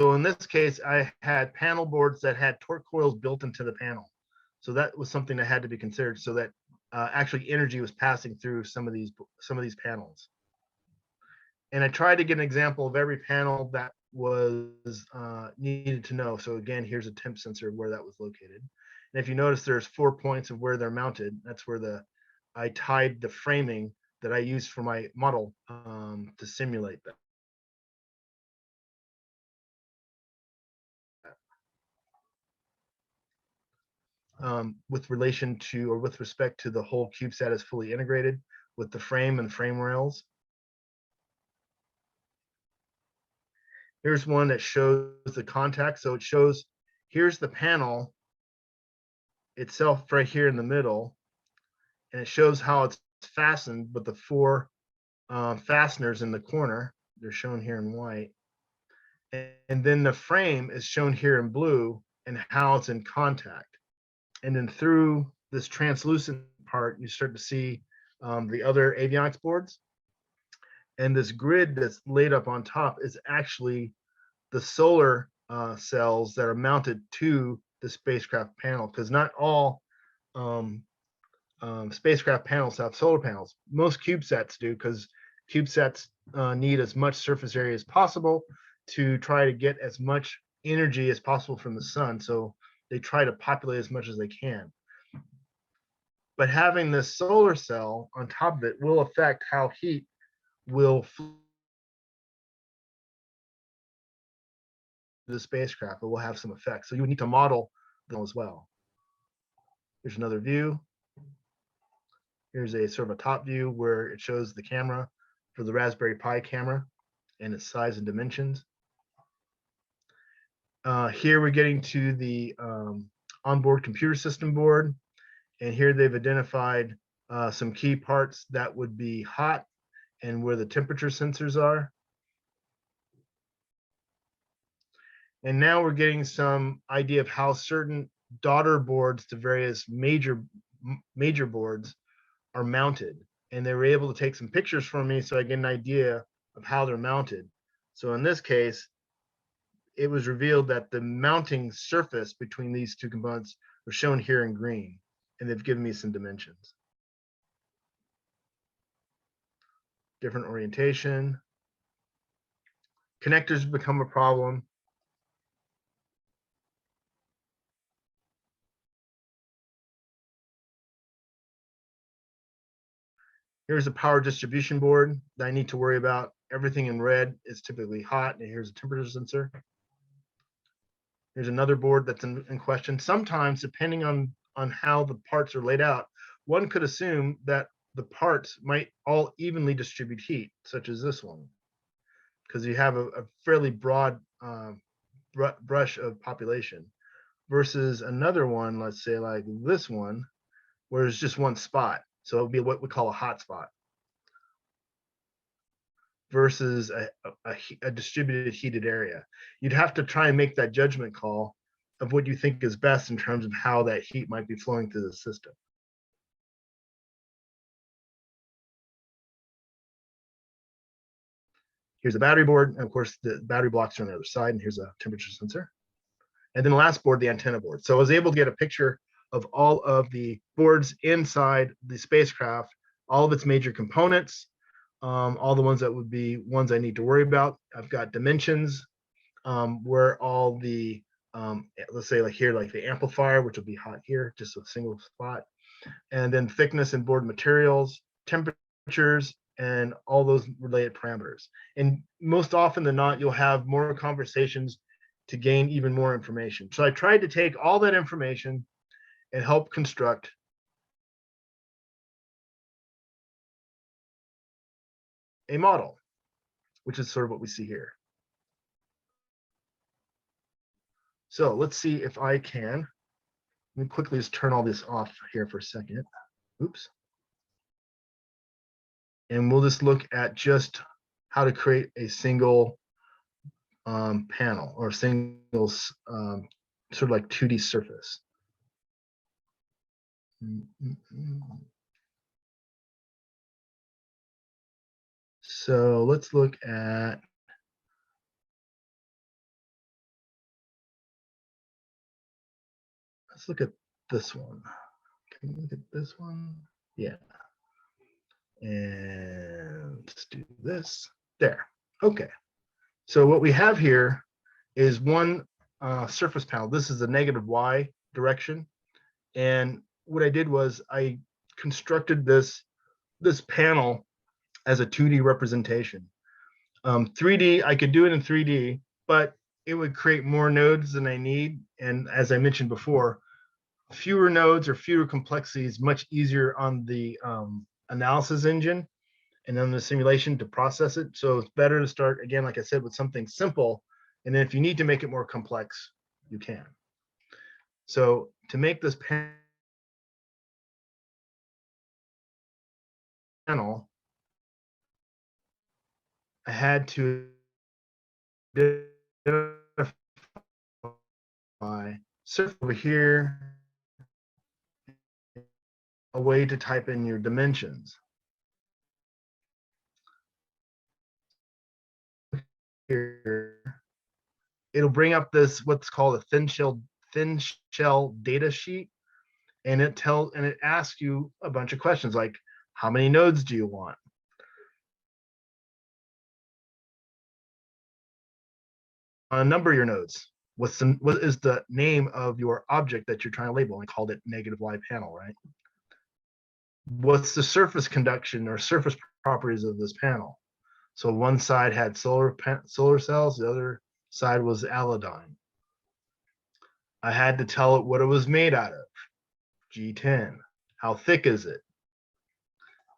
So in this case, I had panel boards that had torque coils built into the panel. So that was something that had to be considered, so that actually energy was passing through some of these panels. And I tried to get an example of every panel that was needed to know. So again, here's a temp sensor where that was located. And if you notice, there's 4 points of where they're mounted. That's where I tied the framing that I used for my model to simulate that. With relation to, or with respect to, the whole CubeSat is fully integrated with the frame and frame rails. Here's one that shows the contact. So it shows, here's the panel itself right here in the middle, and it shows how it's fastened with the four fasteners in the corner. They're shown here in white. And then the frame is shown here in blue and how it's in contact. And then through this translucent part, you start to see the other avionics boards. And this grid that's laid up on top is actually the solar cells that are mounted to the spacecraft panel, because not all spacecraft panels have solar panels. Most CubeSats do, because CubeSats need as much surface area as possible to try to get as much energy as possible from the sun. So they try to populate as much as they can. But having this solar cell on top of it will affect how heat will flow to the spacecraft. It will have some effects. So you would need to model them as well. Here's another view. Here's a sort of a top view where it shows the camera for the Raspberry Pi camera and its size and dimensions. Here we're getting to the onboard computer system board. And here they've identified some key parts that would be hot and where the temperature sensors are. And now we're getting some idea of how certain daughter boards to various major boards are mounted. And they were able to take some pictures for me so I get an idea of how they're mounted. So in this case, it was revealed that the mounting surface between these two components are shown here in green, and they've given me some dimensions. Different orientation. Connectors become a problem. Here's a power distribution board that I need to worry about. Everything in red is typically hot, and here's a temperature sensor. Here's another board that's in question. Sometimes, depending on how the parts are laid out, one could assume that the parts might all evenly distribute heat, such as this one, because you have a fairly broad brush of population, versus another one, let's say like this one, where it's just one spot. So it would be what we call a hot spot, versus a distributed heated area. You'd have to try and make that judgment call of what you think is best in terms of how that heat might be flowing through the system. Here's a battery board, and of course the battery blocks are on the other side, and here's a temperature sensor. And then the last board, the antenna board. So I was able to get a picture of all of the boards inside the spacecraft, all of its major components, all the ones that would be ones I need to worry about. I've got dimensions where all the, let's say like here, like the amplifier, which will be hot here, just a single spot. And then thickness and board materials, temperatures, and all those related parameters. And most often than not, you'll have more conversations to gain even more information. So I tried to take all that information and help construct a model, which is sort of what we see here. So let's see if I can. Let me quickly just turn all this off here for a second. Oops. And we'll just look at just how to create a single panel or single sort of like 2D surface. So let's look at, let's look at this one. Can you look at this one? Yeah. And let's do this. There. Okay. So what we have here is one surface panel. This is the negative Y direction. And what I did was I constructed this panel as a 2D representation. 3D, I could do it in 3D, but it would create more nodes than I need. And as I mentioned before, fewer nodes or fewer complexities, much easier on the analysis engine and then the simulation to process it. So it's better to start, again, like I said, with something simple. And then if you need to make it more complex, you can. So to make this panel, I had to identify surface over here, a way to type in your dimensions. Here, it'll bring up this what's called a thin shell data sheet, and it asks you a bunch of questions like, how many nodes do you want? Number your nodes. What is the name of your object that you're trying to label? And called it negative Y panel, right? What's the surface conduction or surface properties of this panel? So one side had solar cells, the other side was allodyne. I had to tell it what it was made out of. G10. How thick is it?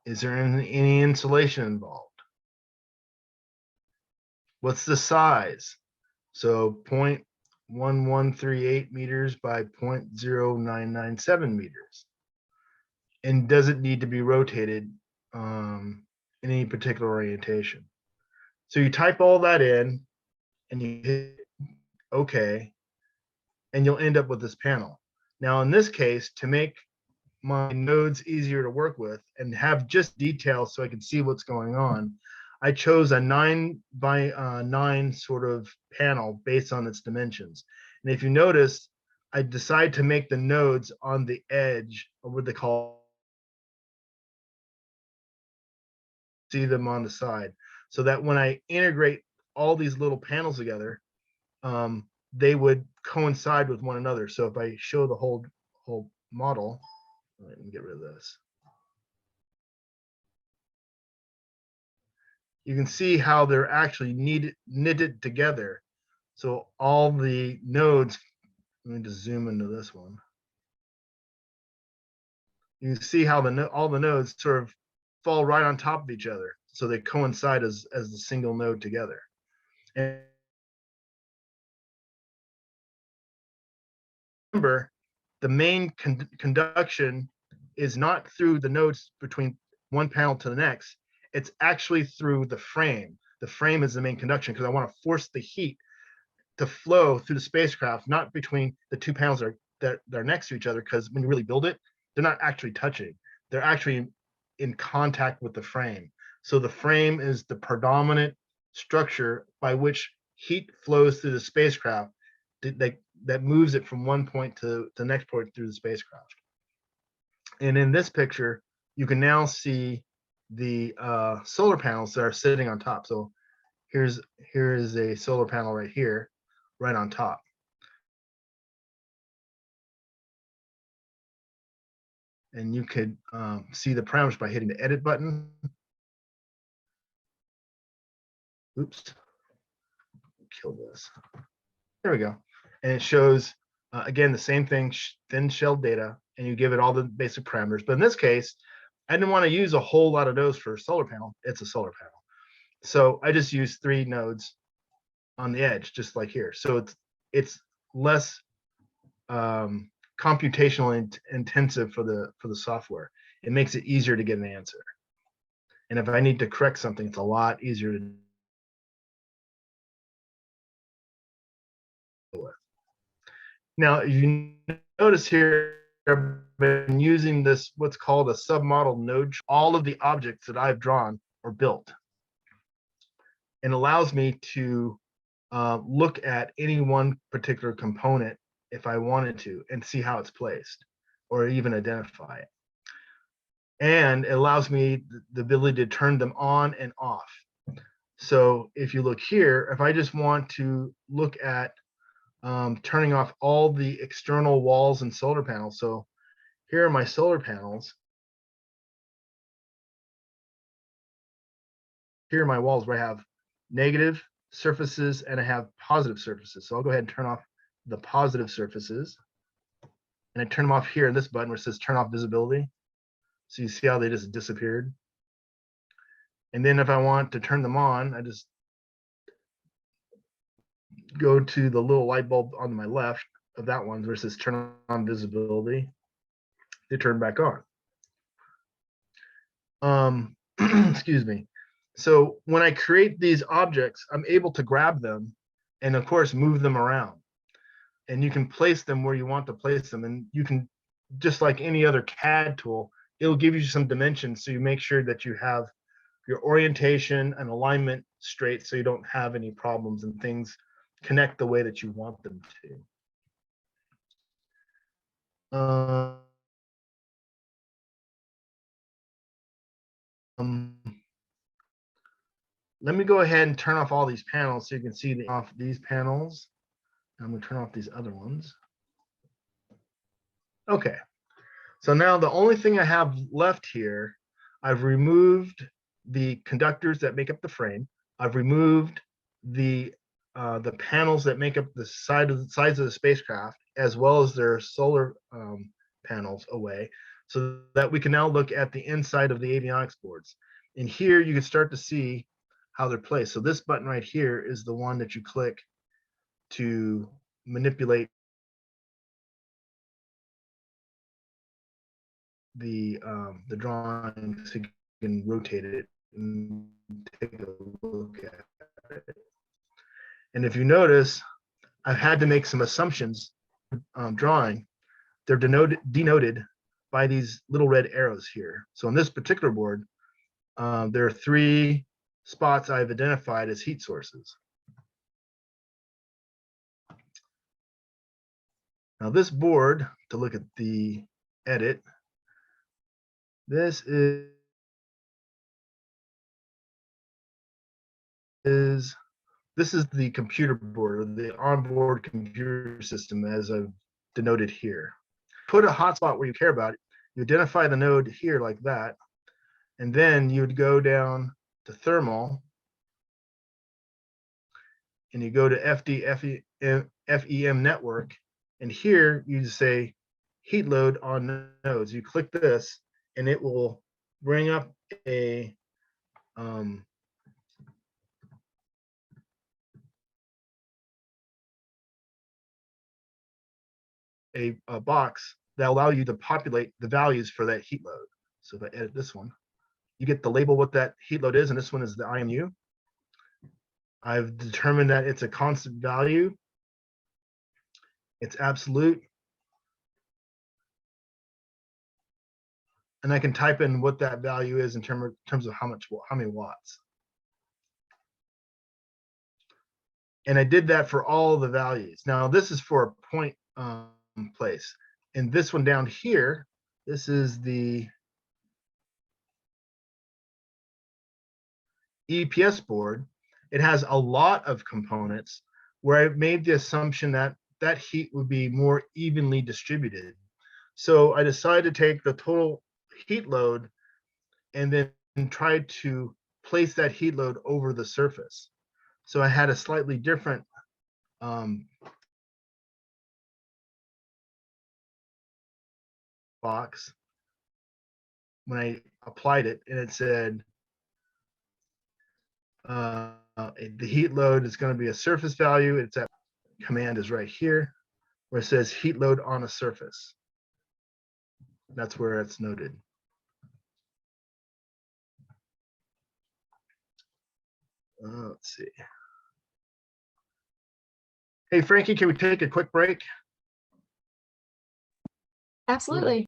Is there any insulation involved? What's the size? So 0.1138 meters by 0.0997 meters. And does it need to be rotated in any particular orientation? So you type all that in and you hit OK, and you'll end up with this panel. Now, in this case, to make my nodes easier to work with and have just details so I can see what's going on, I chose a 9 by 9 sort of panel based on its dimensions. And if you notice, I decide to make the nodes on the edge, or what they call, see them on the side, so that when I integrate all these little panels together, they would coincide with one another. So if I show the whole model, let me get rid of this. You can see how they're actually knitted together. So all the nodes, let me just zoom into this one. You can see how all the nodes sort of fall right on top of each other. So they coincide as the single node together. And remember, the main conduction is not through the nodes between one panel to the next. It's actually through the frame. The frame is the main conduction because I want to force the heat to flow through the spacecraft, not between the two panels that are next to each other, because when you really build it, they're not actually touching. They're actually in contact with the frame. So the frame is the predominant structure by which heat flows through the spacecraft that moves it from one point to the next point through the spacecraft. And in this picture, you can now see the solar panels that are sitting on top. So here is a solar panel right here, right on top. And you could see the parameters by hitting the edit button. Oops, kill this. There we go. And it shows, again, the same thing, thin shell data, and you give it all the basic parameters. But in this case, I didn't want to use a whole lot of those for a solar panel. It's a solar panel. So I just used 3 nodes on the edge, just like here. So it's less computationally intensive for the software. It makes it easier to get an answer. And if I need to correct something, it's a lot easier to deal with. Now, you notice here, I've been using this, what's called a submodel node. All of the objects that I've drawn or built, and allows me to look at any one particular component if I wanted to and see how it's placed or even identify it. And it allows me the ability to turn them on and off. So if you look here, if I just want to look at turning off all the external walls and solar panels. So here are my solar panels. here are my walls where I have negative surfaces and I have positive surfaces. So I'll go ahead and turn off the positive surfaces. And I turn them off here in this button where it says turn off visibility. So you see how they just disappeared. And then if I want to turn them on, I just go to the little light bulb on my left of that one where it says turn on visibility. They turn back on. Excuse me. So when I create these objects, I'm able to grab them and of course move them around. And you can place them where you want to place them. And you can, just like any other CAD tool, it'll give you some dimensions so you make sure that you have your orientation and alignment straight so you don't have any problems and things connect the way that you want them to. Let me go ahead and turn off all these panels so you can see off these panels. I'm going to turn off these other ones. Okay, so now the only thing I have left here, I've removed the conductors that make up the frame. I've removed the panels that make up the sides of the spacecraft, as well as their solar panels away, so that we can now look at the inside of the avionics boards. And here you can start to see how they're placed. So this button right here is the one that you click to manipulate the drawing, so you can rotate it and take a look at it. And if you notice, I've had to make some assumptions drawing. They're denoted by these little red arrows here. So on this particular board, there are 3 spots I've identified as heat sources. Now this board, to look at the edit, this is the computer board, or the onboard computer system, as I've denoted here. Put a hotspot where you care about it. You identify the node here like that, and then you would go down to thermal, and you go to FEM network, and here you just say heat load on nodes. You click this, and it will bring up a box that allow you to populate the values for that heat load. So if I edit this one, you get the label what that heat load is, and this one is the IMU. I've determined that it's a constant value. It's absolute. And I can type in what that value is in terms of how many watts. And I did that for all the values. Now this is for a point place. And this one down here, this is the EPS board. It has a lot of components where I made the assumption that that heat would be more evenly distributed. So I decided to take the total heat load and then try to place that heat load over the surface. So I had a slightly different box when I applied it, and it said the heat load is going to be a surface value. It's that command is right here where it says heat load on a surface. That's where it's noted. Let's see. Hey, Frankie, can we take a quick break? Absolutely.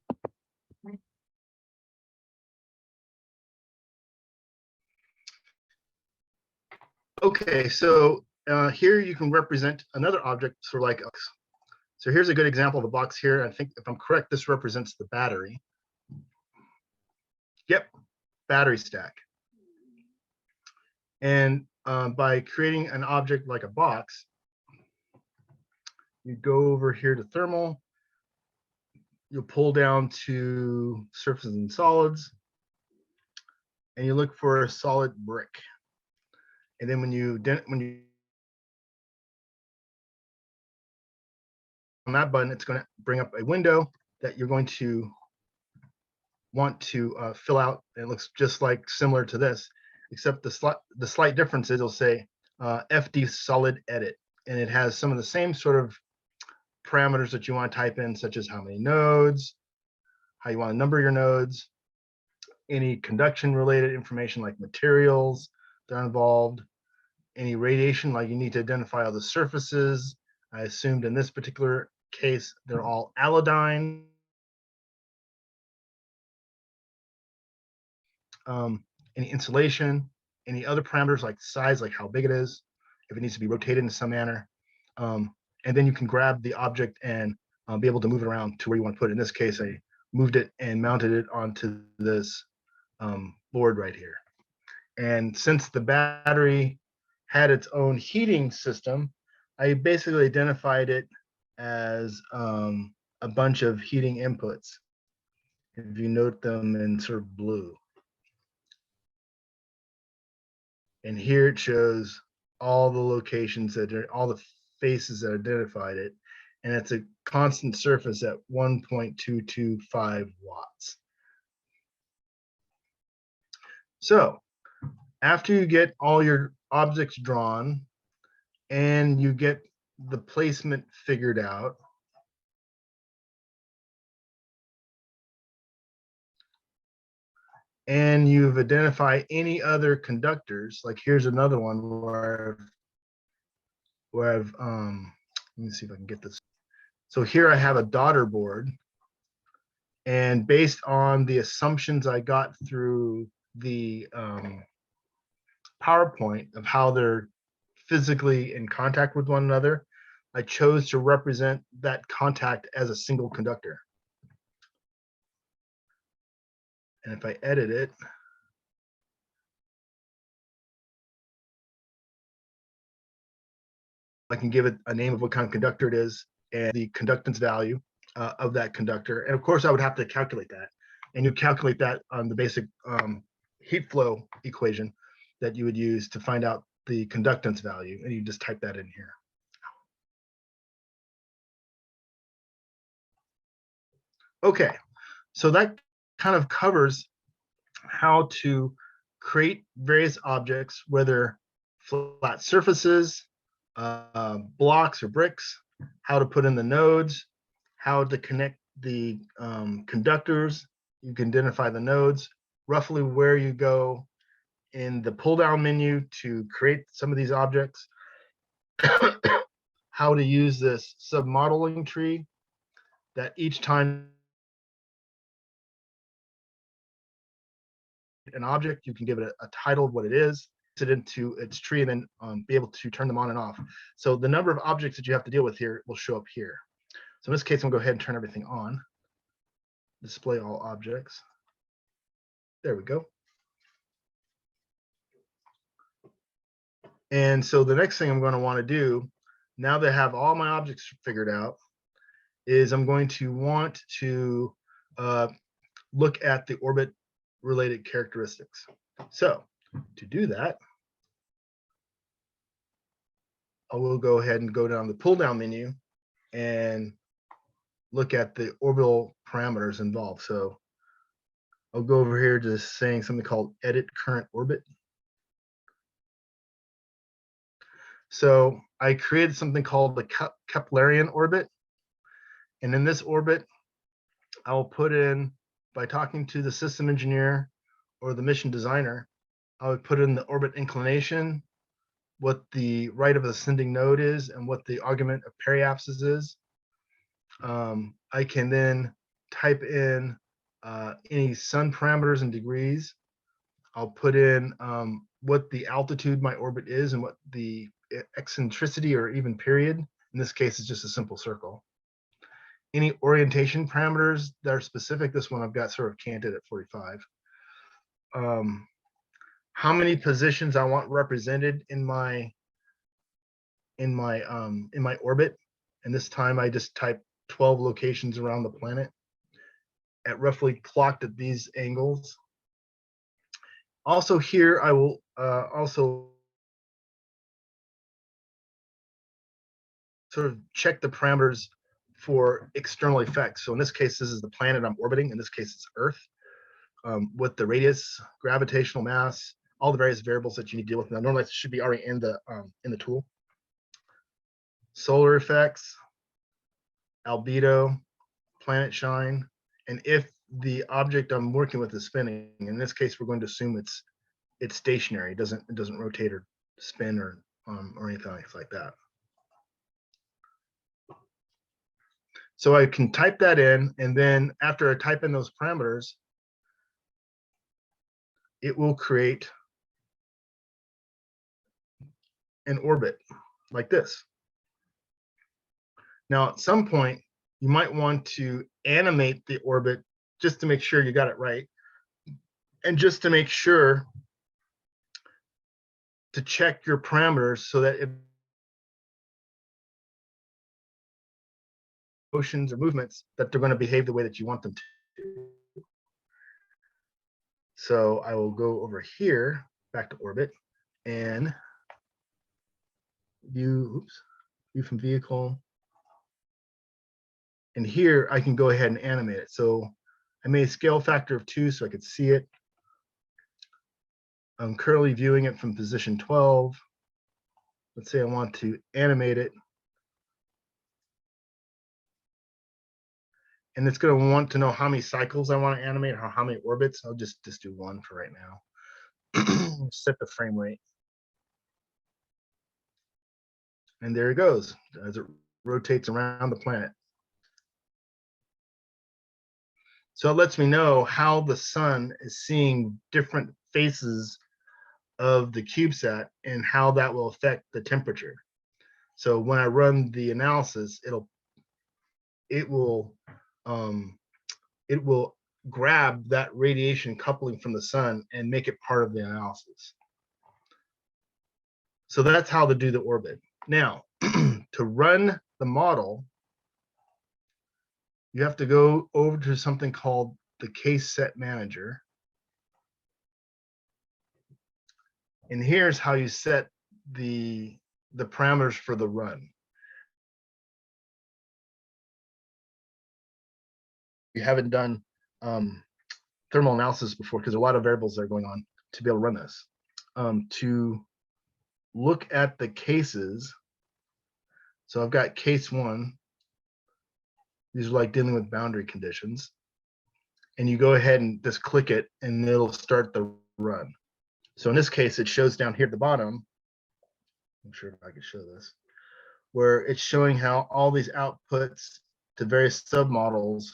Okay, so here you can represent another object, sort of like us. So here's a good example of a box here. I think if I'm correct, this represents the battery. Yep, battery stack. And by creating an object like a box, you go over here to thermal, you'll pull down to surfaces and solids, and you look for a solid brick. And then when you on that button, it's going to bring up a window that you're going to want to fill out. It looks just like similar to this, except the slight difference is it'll say FD solid edit, and it has some of the same sort of parameters that you want to type in, such as how many nodes, how you want to number your nodes, any conduction related information like materials that are involved, any radiation, like you need to identify all the surfaces. I assumed in this particular case, they're all allodyne. Any insulation, any other parameters like size, like how big it is, if it needs to be rotated in some manner. And then you can grab the object and be able to move it around to where you want to put it. In this case, I moved it and mounted it onto this board right here. And since the battery had its own heating system, I basically identified it as a bunch of heating inputs. If you note them in sort of blue. And here it shows all the locations that are, all the faces that identified it. And it's a constant surface at 1.225 watts. So after you get all your objects drawn and you get the placement figured out, and you've identified any other conductors, like here's another one where I've let me see if I can get this. So here I have a daughter board, and based on the assumptions I got through the PowerPoint of how they're physically in contact with one another, I chose to represent that contact as a single conductor. And if I edit it, I can give it a name of what kind of conductor it is and the conductance value of that conductor. And of course, I would have to calculate that. And you calculate that on the basic heat flow equation that you would use to find out the conductance value. And you just type that in here. Okay, so that kind of covers how to create various objects, whether flat surfaces, blocks or bricks, how to put in the nodes, how to connect the conductors. You can identify the nodes, roughly where you go in the pull down menu to create some of these objects, how to use this submodeling tree that each time an object, you can give it a title of what it is, it into its tree, and then be able to turn them on and off. So the number of objects that you have to deal with here will show up here. So in this case, I'm gonna go ahead and turn everything on. Display all objects. There we go. And so the next thing I'm going to want to do, now that I have all my objects figured out, is I'm going to want to look at the orbit related characteristics. So to do that, I will go ahead and go down the pull down menu and look at the orbital parameters involved. So I'll go over here to saying something called edit current orbit. So I created something called the Keplerian orbit. And in this orbit, I will put in, by talking to the system engineer or the mission designer, I would put in the orbit inclination, what the right of ascending node is, and what the argument of periapsis is. I can then type in any sun parameters and degrees. I'll put in what the altitude my orbit is and what the eccentricity or even period. In this case, it's just a simple circle. Any orientation parameters that are specific. This one I've got sort of canted at 45. How many positions I want represented in my orbit, and this time I just type 12 locations around the planet at roughly clocked at these angles. Also here I will also sort of check the parameters for external effects. So in this case, this is the planet I'm orbiting. In this case, it's Earth, with the radius, gravitational mass, all the various variables that you need to deal with. Now, normally it should be already in the tool. Solar effects, albedo, planet shine, and if the object I'm working with is spinning, in this case, we're going to assume it's stationary. It doesn't rotate or spin or anything like that. So I can type that in, and then after I type in those parameters, it will create an orbit like this. Now, at some point, you might want to animate the orbit just to make sure you got it right, and just to make sure to check your parameters so that if motions or movements, that they're going to behave the way that you want them to. So I will go over here, back to orbit, and view from vehicle. And here I can go ahead and animate it. So I made a scale factor of 2 so I could see it. I'm currently viewing it from position 12. Let's say I want to animate it. And it's going to want to know how many cycles I want to animate, or how many orbits. I'll just do 1 for right now. Set the frame rate. And there it goes as it rotates around the planet. So it lets me know how the sun is seeing different faces of the CubeSat and how that will affect the temperature. So when I run the analysis, it will grab that radiation coupling from the sun and make it part of the analysis. So that's how to do the orbit. Now, to run the model, you have to go over to something called the case set manager. And here's how you set the parameters for the run. You haven't done thermal analysis before, because a lot of variables that are going on to be able to run this. To look at the cases, so I've got case 1. These are like dealing with boundary conditions. And you go ahead and just click it, and it'll start the run. So in this case, it shows down here at the bottom. I'm sure if I can show this, where it's showing how all these outputs to various submodels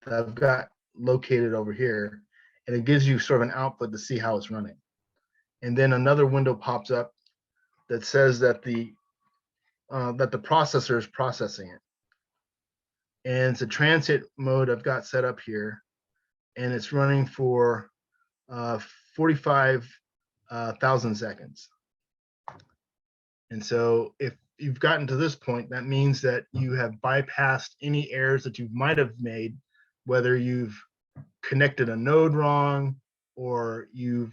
that I've got located over here, and it gives you sort of an output to see how it's running. And then another window pops up that says that the processor is processing it. And it's a transit mode I've got set up here, and it's running for 45,000 seconds. And so if you've gotten to this point, that means that you have bypassed any errors that you might have made, whether you've connected a node wrong, or you've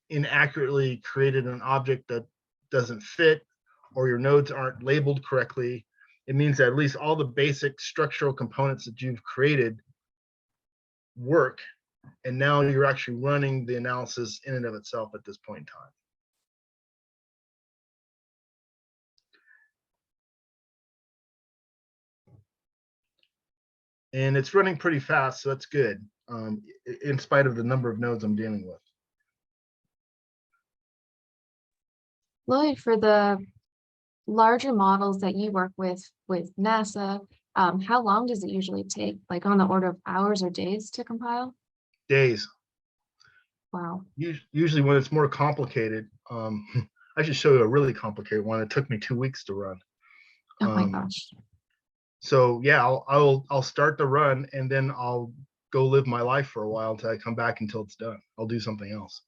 inaccurately created an object that doesn't fit, or your nodes aren't labeled correctly. It means that at least all the basic structural components that you've created work, and now you're actually running the analysis in and of itself at this point in time. And it's running pretty fast, so that's good, in spite of the number of nodes I'm dealing with. Lloyd, for the larger models that you work with NASA, how long does it usually take, like on the order of hours or days to compile? Days. Wow. Usually when it's more complicated, I should show you a really complicated one. It took me 2 weeks to run. Oh my gosh. So yeah, I'll start the run, and then I'll go live my life for a while until I come back until it's done. I'll do something else.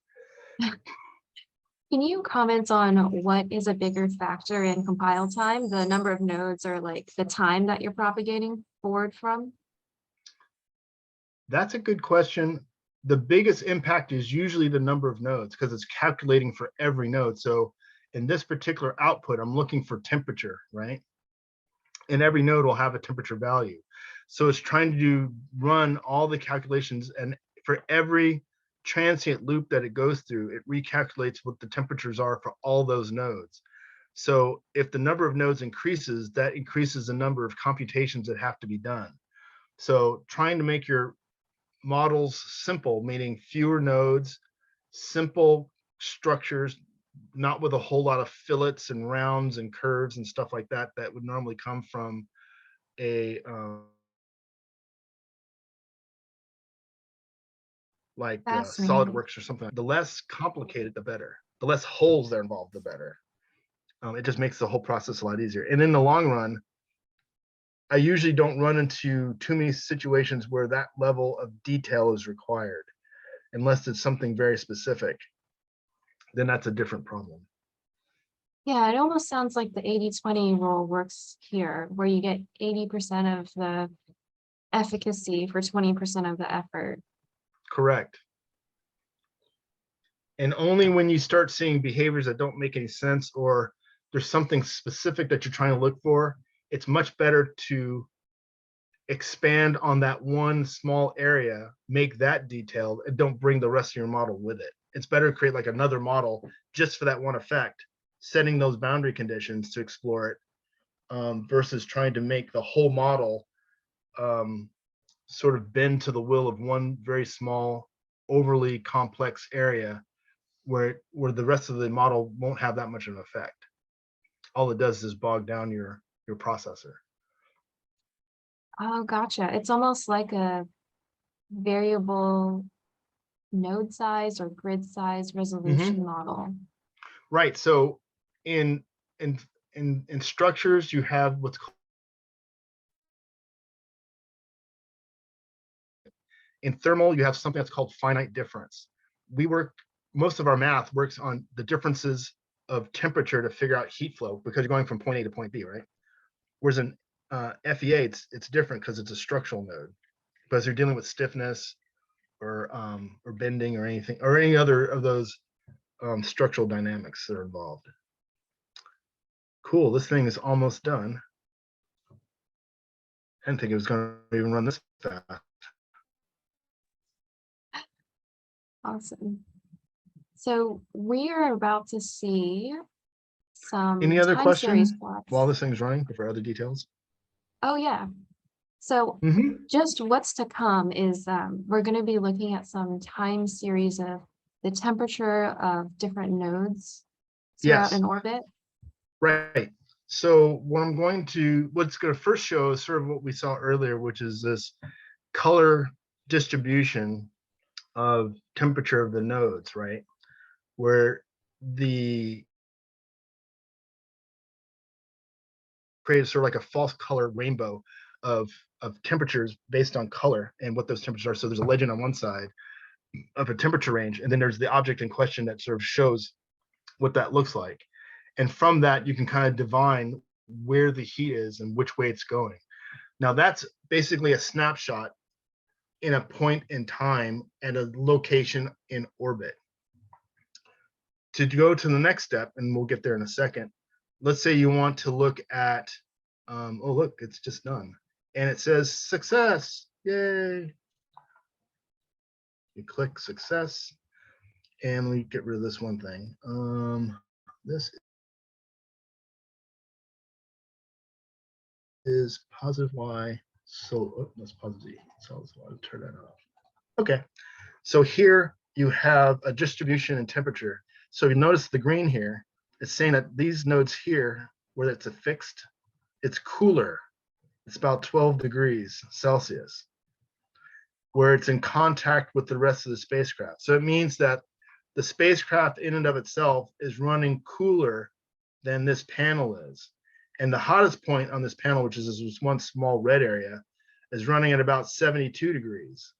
Can you comment on what is a bigger factor in compile time, the number of nodes or like the time that you're propagating forward from? That's a good question. The biggest impact is usually the number of nodes, because it's calculating for every node. So in this particular output, I'm looking for temperature, right? and every node will have a temperature value. So it's trying to run all the calculations, and for every transient loop that it goes through, it recalculates what the temperatures are for all those nodes. So if the number of nodes increases, that increases the number of computations that have to be done. So trying to make your models simple, meaning fewer nodes, simple structures, not with a whole lot of fillets and rounds and curves and stuff like that that would normally come from a like Fascinating. SolidWorks or something. The less complicated, the better. The less holes that are involved, the better. It just makes the whole process a lot easier. And in the long run, I usually don't run into too many situations where that level of detail is required, unless it's something very specific. Then that's a different problem. Yeah, it almost sounds like the 80-20 rule works here, where you get 80% of the efficacy for 20% of the effort. Correct. And only when you start seeing behaviors that don't make any sense, or there's something specific that you're trying to look for, it's much better to expand on that one small area, make that detailed, and don't bring the rest of your model with it. It's better to create like another model just for that one effect, setting those boundary conditions to explore it, versus trying to make the whole model sort of bend to the will of one very small, overly complex area where the rest of the model won't have that much of an effect. All it does is bog down your processor. Oh, gotcha. It's almost like a variable node size or grid size resolution model. Right. So in structures, you have what's called, in thermal, you have something that's called finite difference. Most of our math works on the differences of temperature to figure out heat flow, because you're going from point A to point B, right? Whereas in FEA, it's different because it's a structural node. But as you're dealing with stiffness or bending or anything, or any other of those structural dynamics that are involved. Cool, this thing is almost done. I didn't think it was going to even run this fast. Awesome. So we are about to see some Any other time series questions plots. while this thing's running for other details? Oh, yeah. So just what's to come is we're going to be looking at some time series of the temperature of different nodes throughout Yes. an orbit. Right. So what's going to first show is sort of what we saw earlier, which is this color distribution of temperature of the nodes, right? Where the creates sort of like a false color rainbow of temperatures based on color and what those temperatures are. So there's a legend on one side of a temperature range, and then there's the object in question that sort of shows what that looks like. And from that, you can kind of divine where the heat is and which way it's going. Now that's basically a snapshot in a point in time at a location in orbit. To go to the next step, and we'll get there in a second, let's say you want to look at, oh, look, it's just done. And it says success, yay. You click success, and we get rid of this one thing. This is positive Y, so oh, that's positive Z, so I'll turn that off. Okay, so here you have a distribution in temperature. So you notice the green here, it's saying that these nodes here, where it's affixed, it's cooler. It's about 12 degrees Celsius, where it's in contact with the rest of the spacecraft. So it means that the spacecraft in and of itself is running cooler than this panel is. And the hottest point on this panel, which is this one small red area, is running at about 72 degrees.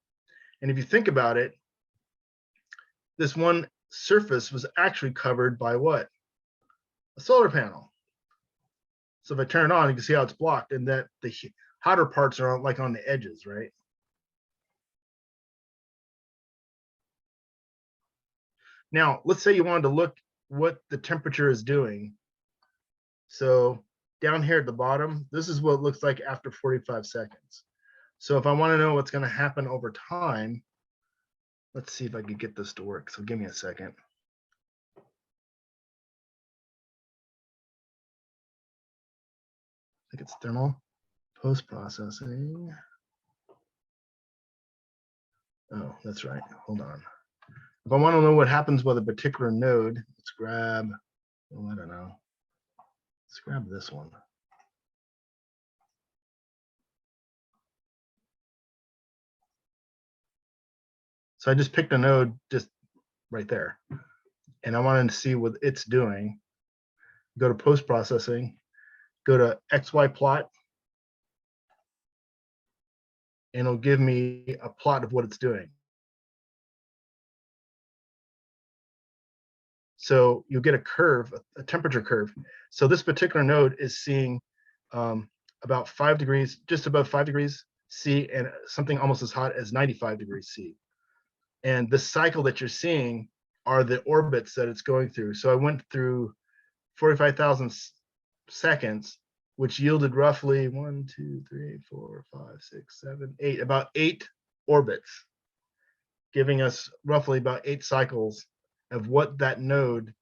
And if you think about it, this one surface was actually covered by what? A solar panel. So if I turn it on, you can see how it's blocked, and that the hotter parts are like on the edges, right? Now, let's say you wanted to look what the temperature is doing. So down here at the bottom, this is what it looks like after 45 seconds. So if I want to know what's going to happen over time, let's see if I can get this to work. So give me a second. I think it's thermal post-processing. Oh, that's right. Hold on. If I want to know what happens with a particular node, let's grab, oh, I don't know. Let's grab this one. So I just picked a node just right there. And I wanted to see what it's doing. Go to post-processing, go to XY plot, and it'll give me a plot of what it's doing. So you'll get a curve, a temperature curve. So this particular node is seeing about 5 degrees, just above 5 degrees C, and something almost as hot as 95 degrees C. And the cycle that you're seeing are the orbits that it's going through. So I went through 45,000 seconds, which yielded roughly 1, 2, 3, 4, 5, 6, 7, 8, about 8 orbits, giving us roughly about 8 cycles of what that node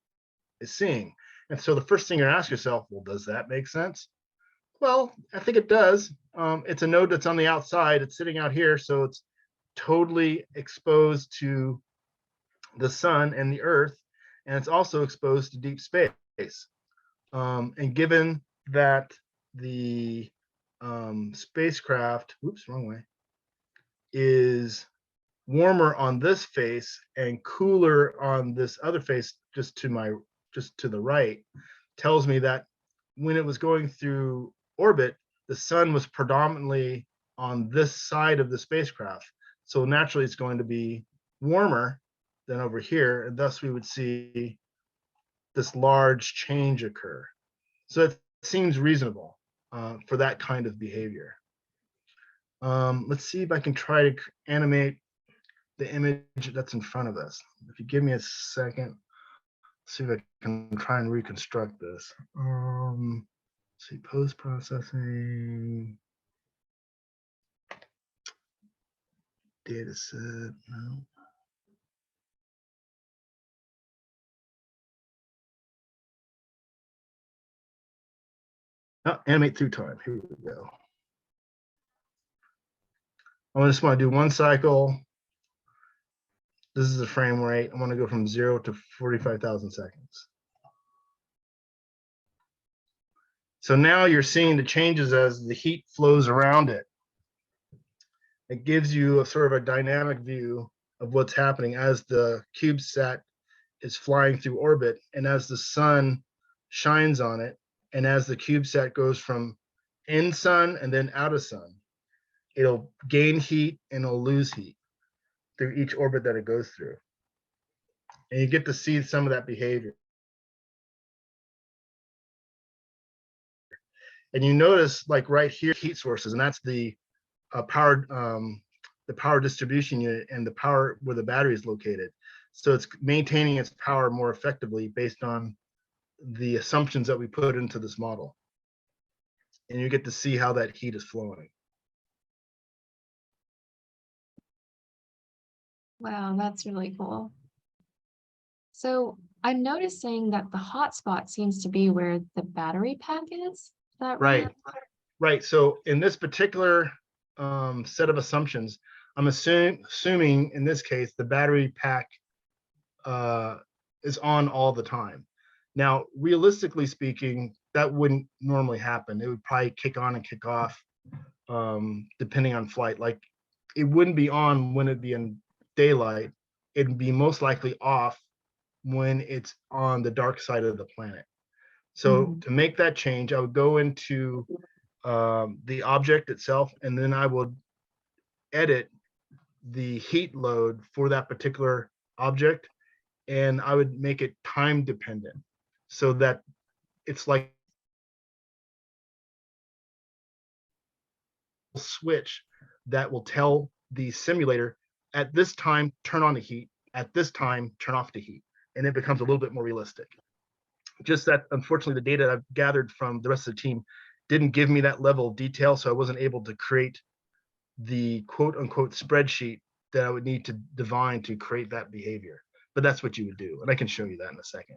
is seeing. And so the first thing you're asking yourself, well, does that make sense? Well, I think it does. It's a node that's on the outside. It's sitting out here, so it's totally exposed to the sun and the earth, and it's also exposed to deep space. And given that the spacecraft, whoops, wrong way, is warmer on this face and cooler on this other face just to the right, tells me that when it was going through orbit, the sun was predominantly on this side of the spacecraft. So naturally it's going to be warmer than over here, and thus we would see this large change occur. So it seems reasonable for that kind of behavior. Let's see if I can try to animate the image that's in front of us. If you give me a second, see if I can try and reconstruct this. Let's see, post-processing, data set, no. Oh, animate through time, here we go. I just want to do one cycle. This is the frame rate. I want to go from 0 to 45,000 seconds. So now you're seeing the changes as the heat flows around it. It gives you a sort of a dynamic view of what's happening as the CubeSat is flying through orbit, and as the sun shines on it, and as the CubeSat goes from in sun and then out of sun, it'll gain heat and it'll lose heat through each orbit that it goes through. And you get to see some of that behavior. And you notice, like right here, heat sources, and that's the power distribution unit and the power where the battery is located. So it's maintaining its power more effectively based on the assumptions that we put into this model. And you get to see how that heat is flowing. Wow, that's really cool. So I'm noticing that the hotspot seems to be where the battery pack is. Is that right? Right. So in this particular set of assumptions, I'm assuming in this case the battery pack is on all the time. Now, realistically speaking, that wouldn't normally happen. It would probably kick on and kick off depending on flight. Like it wouldn't be on when it'd be in daylight. It'd be most likely off when it's on the dark side of the planet. So to make that change, I would go into the object itself, and then I would edit the heat load for that particular object, and I would make it time dependent so that it's like a switch that will tell the simulator at this time, turn on the heat, at this time, turn off the heat, and it becomes a little bit more realistic. Just that, unfortunately, the data I've gathered from the rest of the team didn't give me that level of detail, so I wasn't able to create the quote unquote spreadsheet that I would need to divine to create that behavior. But that's what you would do, and I can show you that in a second.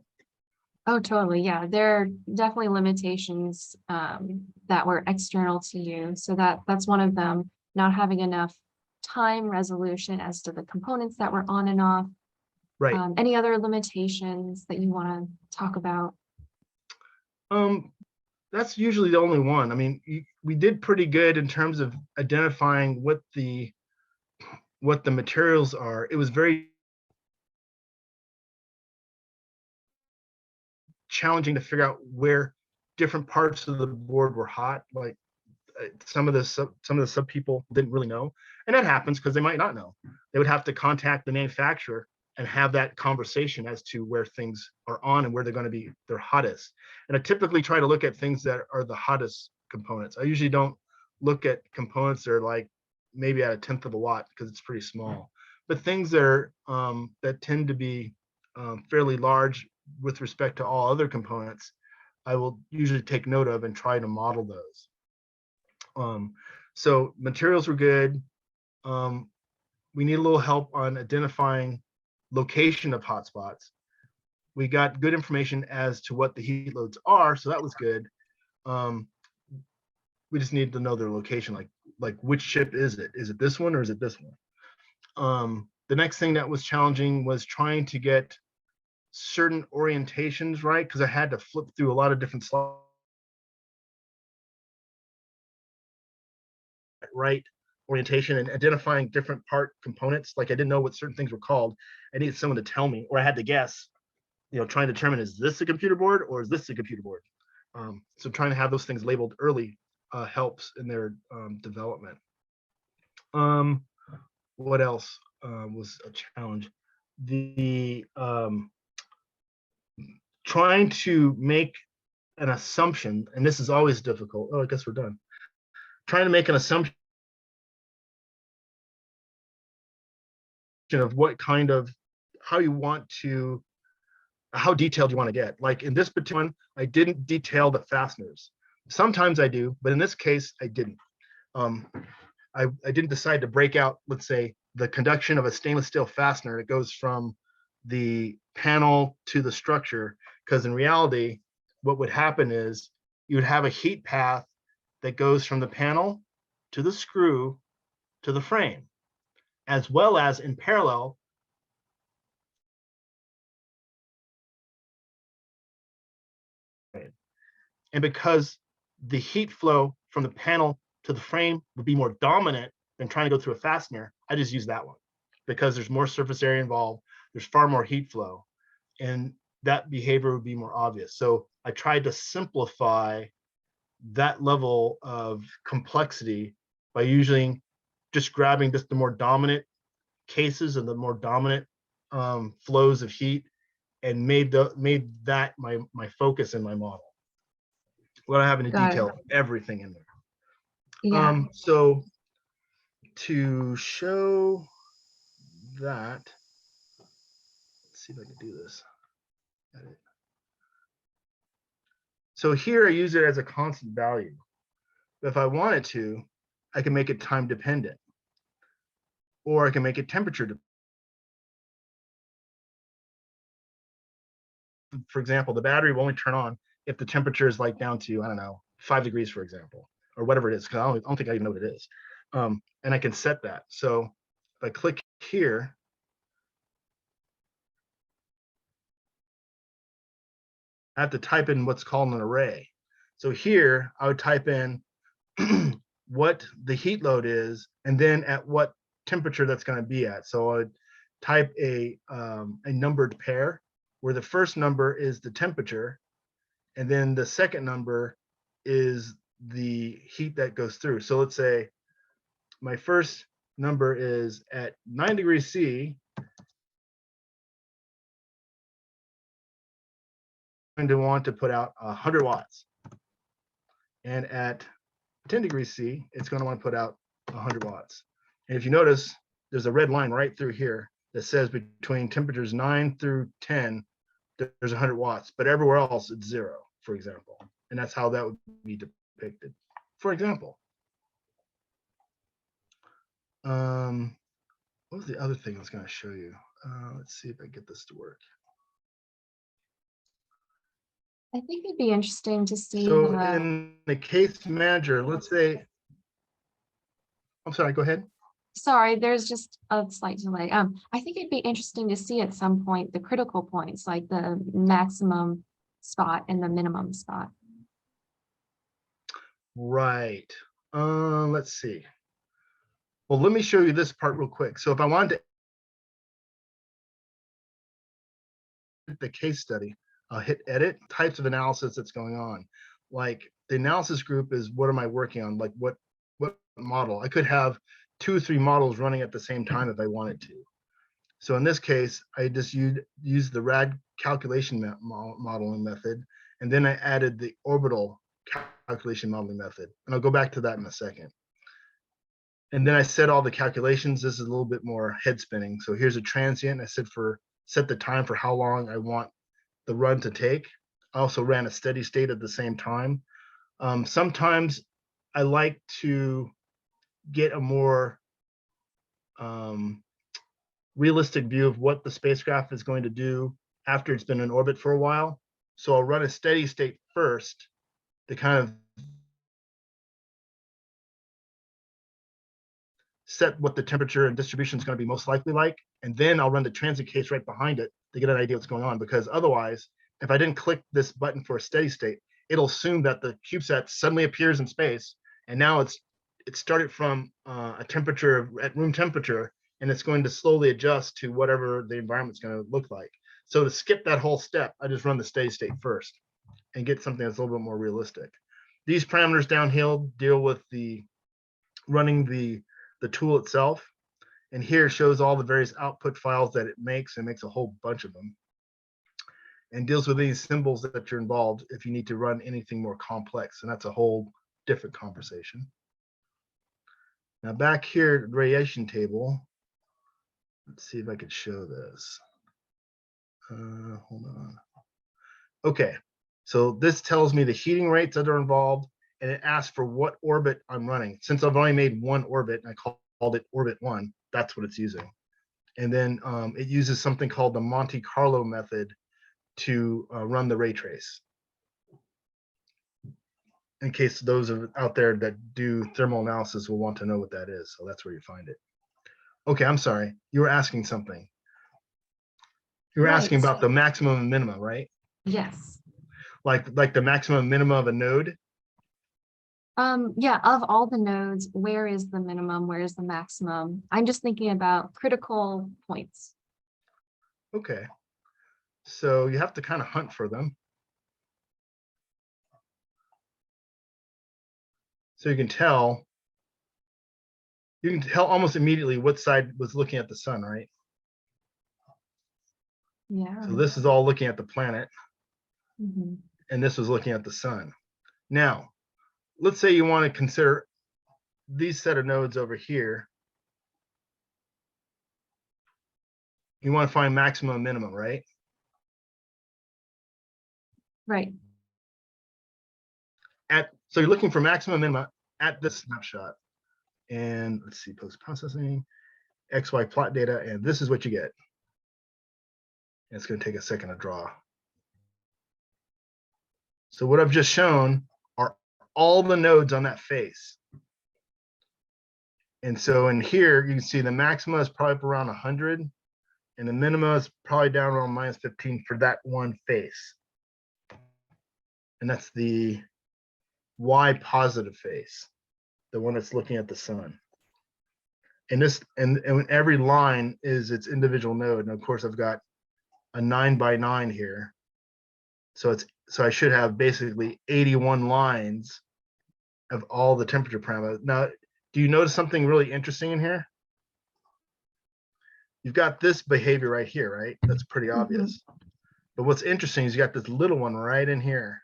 Oh, totally. Yeah, there are definitely limitations that were external to you. So that's one of them, not having enough time resolution as to the components that were on and off. Right. Any other limitations that you want to talk about? That's usually the only one. I mean, we did pretty good in terms of identifying what the materials are. It was very challenging to figure out where different parts of the board were hot. Like some of the sub people didn't really know, and that happens because they might not know. They would have to contact the manufacturer and have that conversation as to where things are on and where they're going to be their hottest. And I typically try to look at things that are the hottest components. I usually don't look at components that are like maybe at 1/10 of a watt because it's pretty small. But things that are that tend to be fairly large with respect to all other components, I will usually take note of and try to model those. So materials were good. We need a little help on identifying location of hotspots. We got good information as to what the heat loads are, so that was good. We just need to know their location, like which chip is it? Is it this one or is it this one? The next thing that was challenging was trying to get certain orientations right, because I had to flip through a lot of different slides. Right orientation and identifying different part components. Like I didn't know what certain things were called. I needed someone to tell me, or I had to guess, trying to determine, is this a computer board or is this a computer board? So trying to have those things labeled early helps in their development. What else was a challenge? The trying to make an assumption, and this is always difficult. Oh, I guess we're done. Trying to make an assumption of what kind of, how detailed you want to get. Like in this particular one, I didn't detail the fasteners. Sometimes I do, but in this case, I didn't. I didn't decide to break out, let's say, the conduction of a stainless steel fastener that goes from the panel to the structure, because in reality, what would happen is you would have a heat path that goes from the panel to the screw to the frame, as well as in parallel and because the heat flow from the panel to the frame would be more dominant than trying to go through a fastener, I just use that one because there's more surface area involved, there's far more heat flow, and that behavior would be more obvious. So I tried to simplify that level of complexity by using just grabbing just the more dominant cases and the more dominant flows of heat, and made that my focus in my model, without having to Got it. detail everything in there. Yeah. So to show that, let's see if I can do this. So here I use it as a constant value. But if I wanted to, I can make it time dependent, or I can make it temperature dependent. For example, the battery will only turn on if the temperature is like down to, I don't know, 5 degrees, for example, or whatever it is, because I don't think I even know what it is. And I can set that. So if I click here, I have to type in what's called an array. So here I would type in what the heat load is, and then at what temperature that's going to be at. So I would type a numbered pair where the first number is the temperature, and then the second number is the heat that goes through. So let's say my first number is at 9 degrees C. I'm going to want to put out 100 watts. And at 10 degrees C, it's going to want to put out 100 watts. And if you notice, there's a red line right through here that says between temperatures 9 through 10, there's 100 watts, but everywhere else it's 0, for example. And that's how that would be depicted, for example. What was the other thing I was going to show you? Let's see if I get this to work. I think it'd be interesting to see So the, in the case manager, let's say, I'm sorry, go ahead. sorry, there's just a slight delay. I think it'd be interesting to see at some point the critical points, like the maximum spot and the minimum spot. Right. Let's see. Well, let me show you this part real quick. So if I wanted to the case study, I'll hit edit, types of analysis that's going on. Like the analysis group is what am I working on? Like what model? I could have 2 or 3 models running at the same time if I wanted to. So in this case, I just used the RAD calculation modeling method, and then I added the orbital calculation modeling method. And I'll go back to that in a second. And then I set all the calculations. This is a little bit more head spinning. So here's a transient. I set the time for how long I want the run to take. I also ran a steady state at the same time. Sometimes I like to get a more realistic view of what the spacecraft is going to do after it's been in orbit for a while. So I'll run a steady state first to kind of set what the temperature and distribution is going to be most likely like. And then I'll run the transit case right behind it to get an idea what's going on. Because otherwise, if I didn't click this button for a steady state, it'll assume that the CubeSat suddenly appears in space. And now it started from a temperature at room temperature, and it's going to slowly adjust to whatever the environment's going to look like. So to skip that whole step, I just run the steady state first and get something that's a little bit more realistic. These parameters down here deal with the running the tool itself. And here shows all the various output files that it makes. It makes a whole bunch of them. And deals with these symbols that you're involved if you need to run anything more complex. And that's a whole different conversation. Now back here, the radiation table. Let's see if I could show this. Hold on. Okay, so this tells me the heating rates that are involved, and it asks for what orbit I'm running. Since I've only made one orbit, and I called it orbit 1, that's what it's using. And then it uses something called the Monte Carlo method to run the ray trace. In case those out there that do thermal analysis will want to know what that is. So that's where you find it. Okay, I'm sorry. You were asking something. You were asking Right. about the maximum and minimum, right? Yes. Like the maximum and minimum of a node? Yeah, of all the nodes, where is the minimum? Where is the maximum? I'm just thinking about critical points. Okay. So you have to kind of hunt for them. So you can tell almost immediately what side was looking at the sun, right? Yeah. So this is all looking at the planet, Mhm. and this was looking at the sun. Now, let's say you want to consider these set of nodes over here. You want to find maximum and minimum, right? Right. So you're looking for maximum and minimum at this snapshot. And let's see, post-processing, XY plot data, and this is what you get. And it's going to take a second to draw. So what I've just shown are all the nodes on that face. And so in here, you can see the maxima is probably up around 100, and the minima is probably down around -15 for that one face. And that's the Y positive face, the one that's looking at the sun. And this, and every line is its individual node. And of course, I've got a 9x9 here. So I should have basically 81 lines of all the temperature parameters. Now, do you notice something really interesting in here? You've got this behavior right here, right? That's pretty obvious. But what's interesting is you got this little one right in here.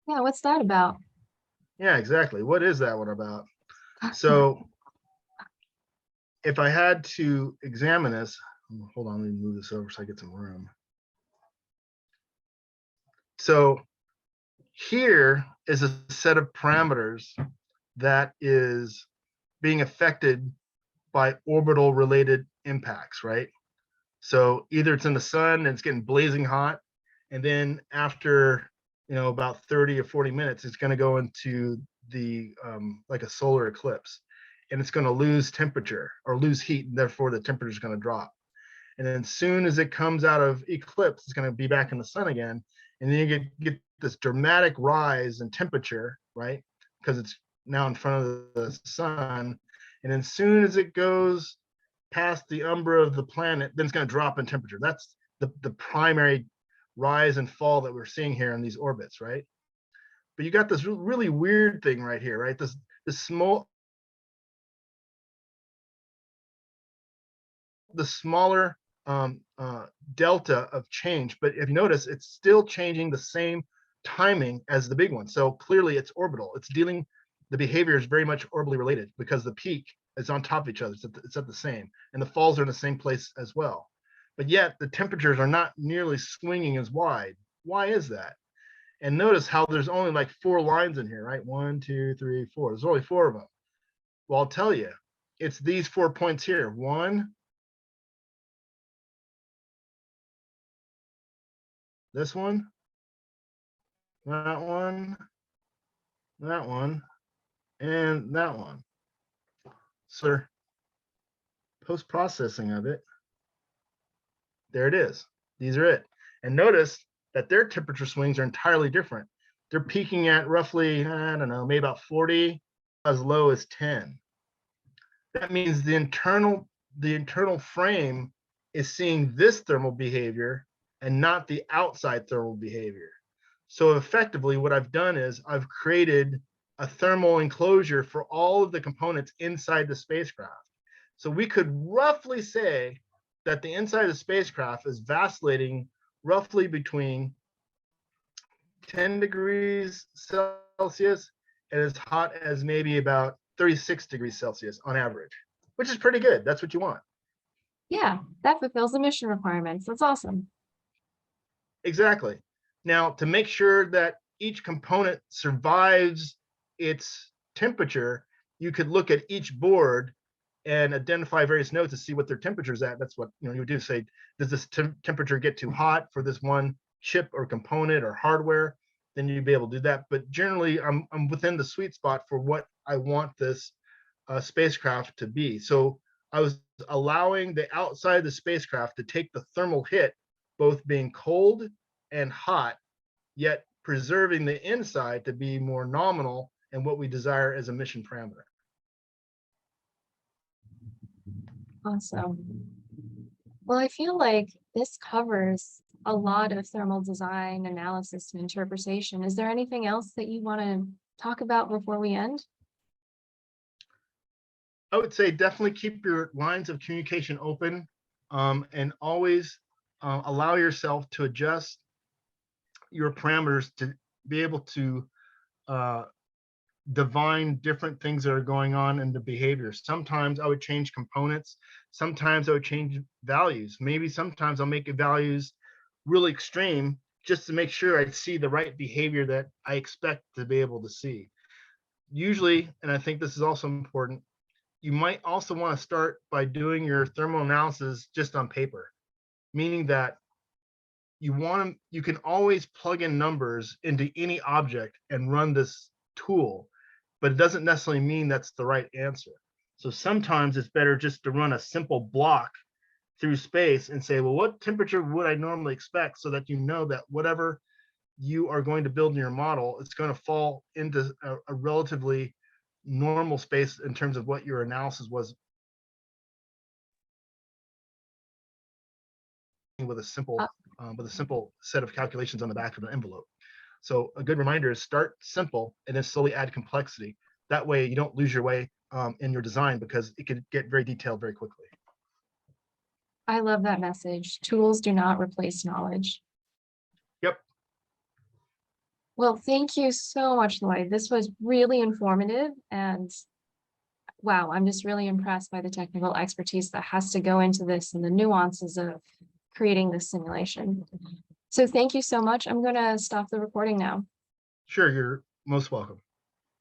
Yeah, what's that about? Yeah, exactly. What is that one about? So if I had to examine this, hold on, let me move this over so I get some room. So here is a set of parameters that is being affected by orbital related impacts, right? So either it's in the sun and it's getting blazing hot, and then after, about 30 or 40 minutes, it's going to go into the like a solar eclipse, and it's going to lose temperature or lose heat, and therefore the temperature is going to drop. And then as soon as it comes out of eclipse, it's going to be back in the sun again, and then you get this dramatic rise in temperature, right? Because it's now in front of the sun, and then as soon as it goes past the umbra of the planet, then it's going to drop in temperature. That's the primary rise and fall that we're seeing here in these orbits, right? But you got this really weird thing right here, right? This small, the smaller delta of change, but if you notice, it's still changing the same timing as the big one. So clearly it's orbital. It's dealing, the behavior is very much orbitally related because the peak is on top of each other. It's at the same, and the falls are in the same place as well. But yet the temperatures are not nearly swinging as wide. Why is that? And notice how there's only like 4 lines in here, right? 1, 2, 3, 4. There's only 4 of them. Well, I'll tell you, it's these 4 points here. 1, this one, that one, that one, and that one. So post-processing of it, there it is. These are it. And notice that their temperature swings are entirely different. They're peaking at roughly, I don't know, maybe about 40, as low as 10. That means the internal frame is seeing this thermal behavior and not the outside thermal behavior. So effectively, what I've done is I've created a thermal enclosure for all of the components inside the spacecraft. So we could roughly say that the inside of the spacecraft is vacillating roughly between 10 degrees Celsius and as hot as maybe about 36 degrees Celsius on average, which is pretty good. That's what you want. Yeah, that fulfills the mission requirements. That's awesome. Exactly. Now, to make sure that each component survives its temperature, you could look at each board and identify various nodes to see what their temperature is at. That's what you would do. Say, does this temperature get too hot for this one chip or component or hardware? Then you'd be able to do that. But generally, I'm within the sweet spot for what I want this spacecraft to be. So I was allowing the outside of the spacecraft to take the thermal hit, both being cold and hot, yet preserving the inside to be more nominal and what we desire as a mission parameter. Awesome. Well, I feel like this covers a lot of thermal design, analysis, and interpretation. Is there anything else that you want to talk about before we end? I would say definitely keep your lines of communication open, and always allow yourself to adjust your parameters to be able to divine different things that are going on in the behavior. Sometimes I would change components. Sometimes I would change values. Maybe sometimes I'll make values really extreme just to make sure I see the right behavior that I expect to be able to see. Usually, and I think this is also important, you might also want to start by doing your thermal analysis just on paper, meaning that you can always plug in numbers into any object and run this tool, but it doesn't necessarily mean that's the right answer. So sometimes it's better just to run a simple block through space and say, well, what temperature would I normally expect, so that you know that whatever you are going to build in your model, it's going to fall into a relatively normal space in terms of what your analysis was with a simple set of calculations on the back of an envelope. So a good reminder is start simple and then slowly add complexity. That way you don't lose your way in your design, because it can get very detailed very quickly. I love that message. Tools do not replace knowledge. Yep. Well, thank you so much, Lloyd. This was really informative, and wow, I'm just really impressed by the technical expertise that has to go into this and the nuances of creating this simulation. So thank you so much. I'm gonna stop the recording now. Sure, you're most welcome.